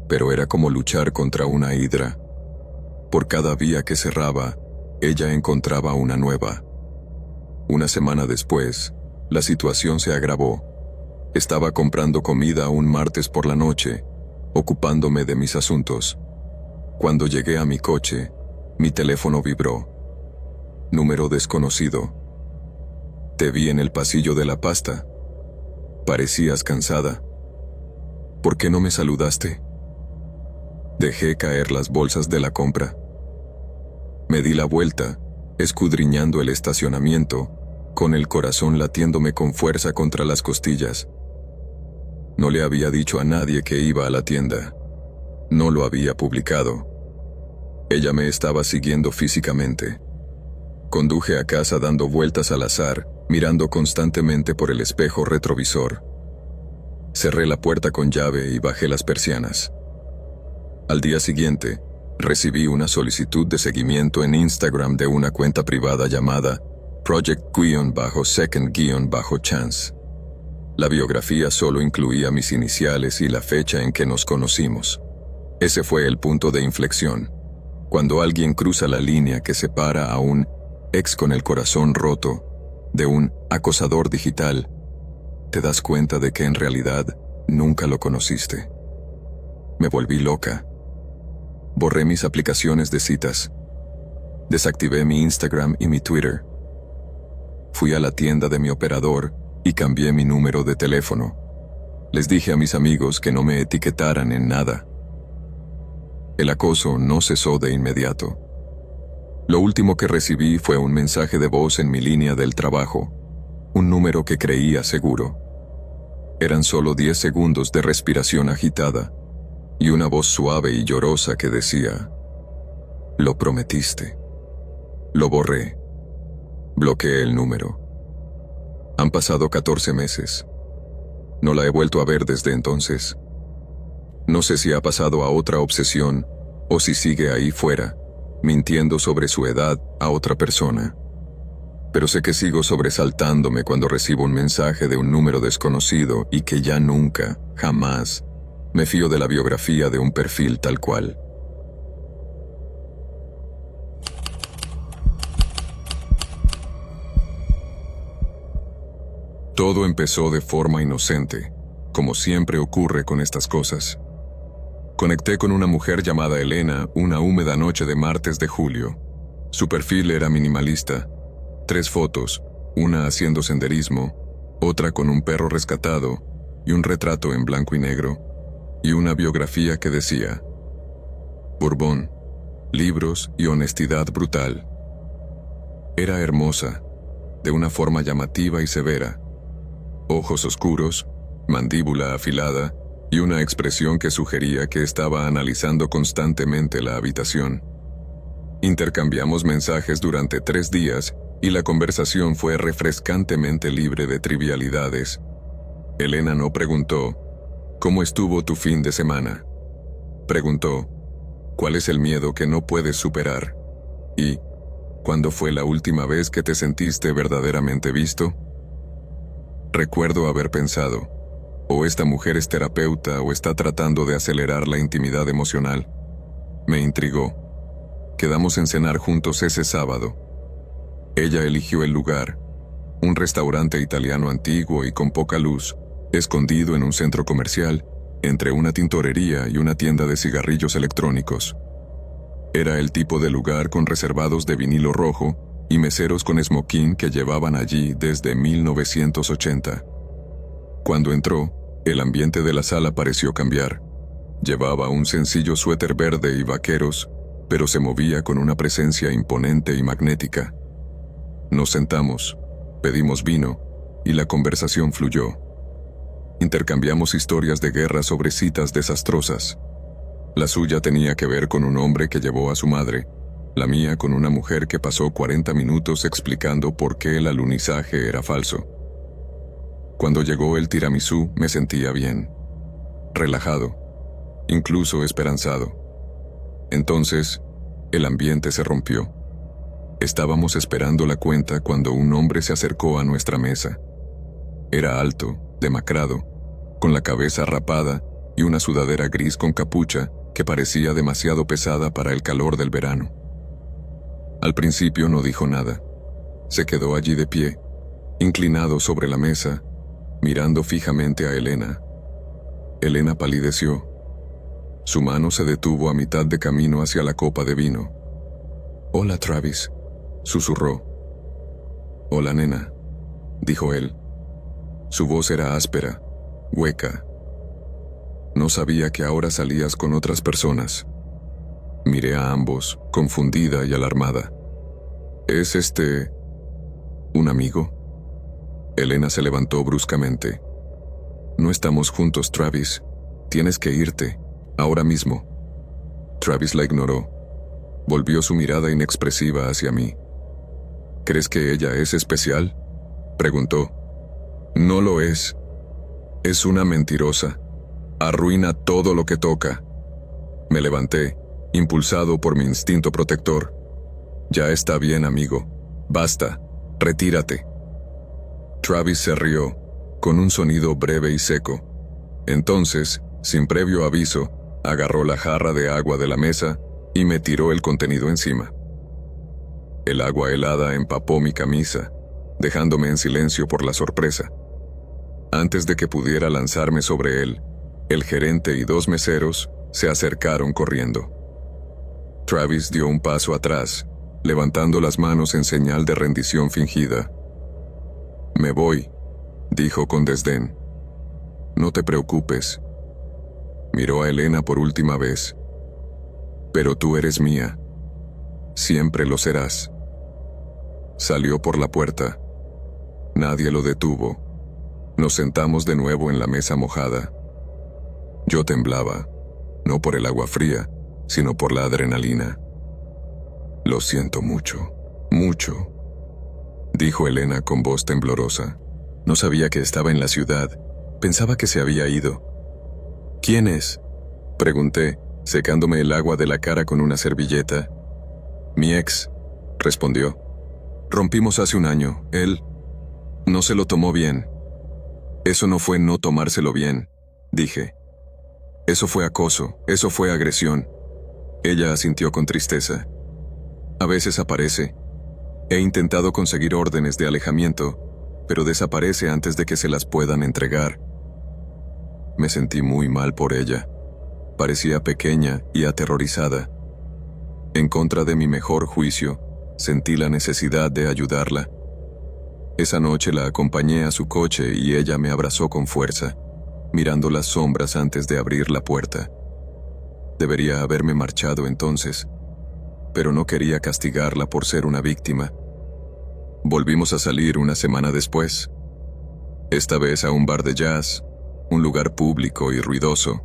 Pero era como luchar contra una hidra. Por cada vía que cerraba, ella encontraba una nueva. Una semana después, la situación se agravó. Estaba comprando comida un martes por la noche, ocupándome de mis asuntos. Cuando llegué a mi coche, mi teléfono vibró. Número desconocido. Te vi en el pasillo de la pasta. Parecías cansada. ¿Por qué no me saludaste? Dejé caer las bolsas de la compra. Me di la vuelta, escudriñando el estacionamiento, con el corazón latiéndome con fuerza contra las costillas. No le había dicho a nadie que iba a la tienda. No lo había publicado. Ella me estaba siguiendo físicamente. Conduje a casa dando vueltas al azar, mirando constantemente por el espejo retrovisor. Cerré la puerta con llave y bajé las persianas. Al día siguiente, recibí una solicitud de seguimiento en Instagram de una cuenta privada llamada Project_Second_Chance. La biografía solo incluía mis iniciales y la fecha en que nos conocimos. Ese fue el punto de inflexión. Cuando alguien cruza la línea que separa a un ex con el corazón roto de un acosador digital, te das cuenta de que en realidad nunca lo conociste. Me volví loca. Borré mis aplicaciones de citas. Desactivé mi Instagram y mi Twitter. Fui a la tienda de mi operador y cambié mi número de teléfono. Les dije a mis amigos que no me etiquetaran en nada. El acoso no cesó de inmediato. Lo último que recibí fue un mensaje de voz en mi línea del trabajo, un número que creía seguro. Eran solo 10 segundos de respiración agitada y una voz suave y llorosa que decía: lo prometiste. Lo borré. Bloqueé el número. Han pasado 14 meses. No la he vuelto a ver desde entonces. No sé si ha pasado a otra obsesión o si sigue ahí fuera, mintiendo sobre su edad a otra persona. Pero sé que sigo sobresaltándome cuando recibo un mensaje de un número desconocido y que ya nunca, jamás, me fío de la biografía de un perfil tal cual. Todo empezó de forma inocente, como siempre ocurre con estas cosas. Conecté con una mujer llamada Elena una húmeda noche de martes de julio. Su perfil era minimalista. 3 fotos, una haciendo senderismo, otra con un perro rescatado y un retrato en blanco y negro, y una biografía que decía: Bourbon, libros y honestidad brutal. Era hermosa, de una forma llamativa y severa. Ojos oscuros, mandíbula afilada y una expresión que sugería que estaba analizando constantemente la habitación. Intercambiamos mensajes durante 3 días y la conversación fue refrescantemente libre de trivialidades. Elena no preguntó: ¿cómo estuvo tu fin de semana? Preguntó: ¿cuál es el miedo que no puedes superar? Y ¿cuándo fue la última vez que te sentiste verdaderamente visto? Recuerdo haber pensado: o esta mujer es terapeuta o está tratando de acelerar la intimidad emocional. Me intrigó. Quedamos en cenar juntos ese sábado. Ella eligió el lugar, un restaurante italiano antiguo y con poca luz, escondido en un centro comercial, entre una tintorería y una tienda de cigarrillos electrónicos. Era el tipo de lugar con reservados de vinilo rojo y meseros con smoking que llevaban allí desde 1980. Cuando entró, el ambiente de la sala pareció cambiar. Llevaba un sencillo suéter verde y vaqueros, pero se movía con una presencia imponente y magnética. Nos sentamos, pedimos vino, y la conversación fluyó. Intercambiamos historias de guerra sobre citas desastrosas. La suya tenía que ver con un hombre que llevó a su madre, la mía con una mujer que pasó 40 minutos explicando por qué el alunizaje era falso. Cuando llegó el tiramisú me sentía bien, relajado, incluso esperanzado. Entonces, el ambiente se rompió. Estábamos esperando la cuenta cuando un hombre se acercó a nuestra mesa. Era alto, demacrado, con la cabeza rapada y una sudadera gris con capucha que parecía demasiado pesada para el calor del verano. Al principio no dijo nada. Se quedó allí de pie, inclinado sobre la mesa, mirando fijamente a Elena. Elena palideció. Su mano se detuvo a mitad de camino hacia la copa de vino. «Hola, Travis», susurró. «Hola, nena», dijo él. Su voz era áspera, hueca. «No sabía que ahora salías con otras personas». Miré a ambos, confundida y alarmada. «¿Es un amigo?» Elena se levantó bruscamente. «No estamos juntos, Travis. Tienes que irte, ahora mismo». Travis la ignoró. Volvió su mirada inexpresiva hacia mí. «¿Crees que ella es especial?», preguntó. «No lo es. Es una mentirosa. Arruina todo lo que toca». Me levanté, impulsado por mi instinto protector. «Ya está bien, amigo. Basta. Retírate». Travis se rió, con un sonido breve y seco. Entonces, sin previo aviso, agarró la jarra de agua de la mesa y me tiró el contenido encima. El agua helada empapó mi camisa, dejándome en silencio por la sorpresa. Antes de que pudiera lanzarme sobre él, el gerente y 2 meseros se acercaron corriendo. Travis dio un paso atrás, levantando las manos en señal de rendición fingida. «Me voy», dijo con desdén. «No te preocupes». Miró a Elena por última vez. «Pero tú eres mía. Siempre lo serás». Salió por la puerta. Nadie lo detuvo. Nos sentamos de nuevo en la mesa mojada. Yo temblaba, no por el agua fría, sino por la adrenalina. «Lo siento mucho, mucho», dijo Elena con voz temblorosa. No sabía que estaba en la ciudad, Pensaba que se había ido. ¿Quién es?, pregunté, secándome el agua de la cara con una servilleta. Mi ex, respondió. Rompimos hace un año. Él no se lo tomó bien. Eso no fue no tomárselo bien, dije. Eso fue acoso, eso fue agresión. Ella asintió con tristeza. A veces aparece. He intentado conseguir órdenes de alejamiento, pero desaparece antes de que se las puedan entregar. Me sentí muy mal por ella. Parecía pequeña y aterrorizada. En contra de mi mejor juicio, sentí la necesidad de ayudarla. Esa noche la acompañé a su coche y ella me abrazó con fuerza, mirando las sombras antes de abrir la puerta. Debería haberme marchado entonces, pero no quería castigarla por ser una víctima. Volvimos a salir una semana después, esta vez a un bar de jazz, un lugar público y ruidoso.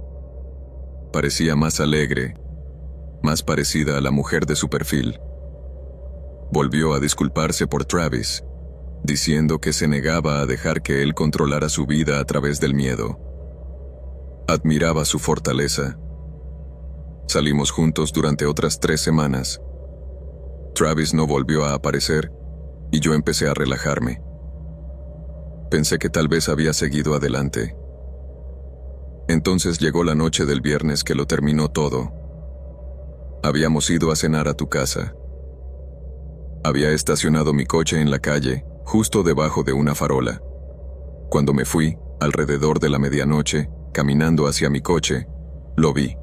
Parecía más alegre, más parecida a la mujer de su perfil. Volvió a disculparse por Travis, diciendo que se negaba a dejar que él controlara su vida a través del miedo. Admiraba su fortaleza. Salimos juntos durante otras 3 semanas. Travis no volvió a aparecer y yo empecé a relajarme. Pensé que tal vez había seguido adelante. Entonces llegó la noche del viernes que lo terminó todo. Habíamos ido a cenar a tu casa. Había estacionado mi coche en la calle, justo debajo de una farola. Cuando me fui, alrededor de la medianoche, caminando hacia mi coche, lo vi.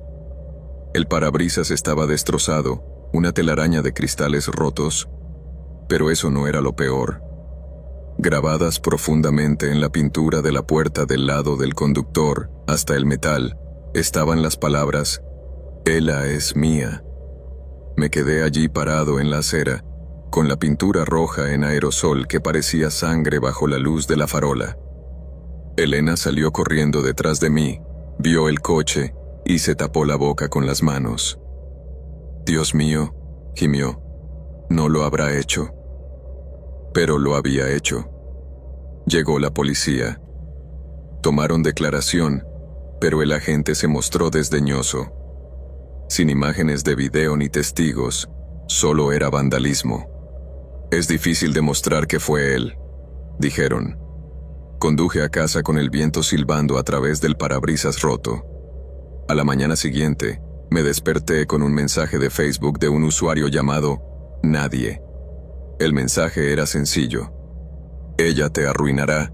El parabrisas estaba destrozado, una telaraña de cristales rotos, pero eso no era lo peor. Grabadas profundamente en la pintura de la puerta del lado del conductor, hasta el metal, estaban las palabras: «Ella es mía». Me quedé allí parado en la acera, con la pintura roja en aerosol que parecía sangre bajo la luz de la farola. Elena salió corriendo detrás de mí, vio el coche y se tapó la boca con las manos. «Dios mío», gimió, «no lo habrá hecho». Pero lo había hecho. Llegó la policía. Tomaron declaración, pero el agente se mostró desdeñoso. Sin imágenes de video ni testigos, solo era vandalismo. «Es difícil demostrar que fue él», dijeron. Conduje a casa con el viento silbando a través del parabrisas roto. A la mañana siguiente, me desperté con un mensaje de Facebook de un usuario llamado Nadie. El mensaje era sencillo: «Ella te arruinará,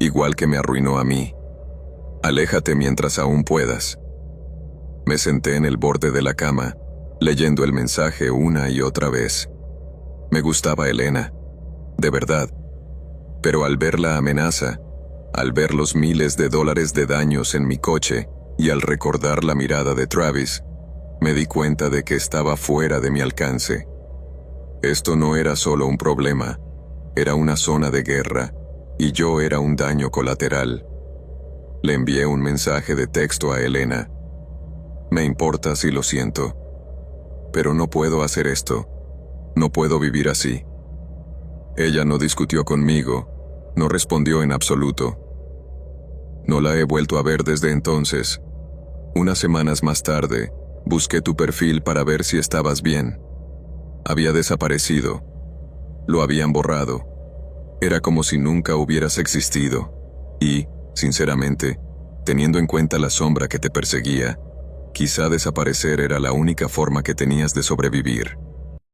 igual que me arruinó a mí. Aléjate mientras aún puedas». Me senté en el borde de la cama, leyendo el mensaje una y otra vez. Me gustaba Elena, de verdad. Pero al ver la amenaza, al ver los miles de dólares de daños en mi coche y al recordar la mirada de Travis, me di cuenta de que estaba fuera de mi alcance. Esto no era solo un problema, era una zona de guerra, y yo era un daño colateral. Le envié un mensaje de texto a Elena. «Me importa si lo siento, pero no puedo hacer esto, no puedo vivir así». Ella no discutió conmigo, no respondió en absoluto. No la he vuelto a ver desde entonces. Unas semanas más tarde, busqué tu perfil para ver si estabas bien. Había desaparecido. Lo habían borrado. Era como si nunca hubieras existido. Y, sinceramente, teniendo en cuenta la sombra que te perseguía, quizá desaparecer era la única forma que tenías de sobrevivir.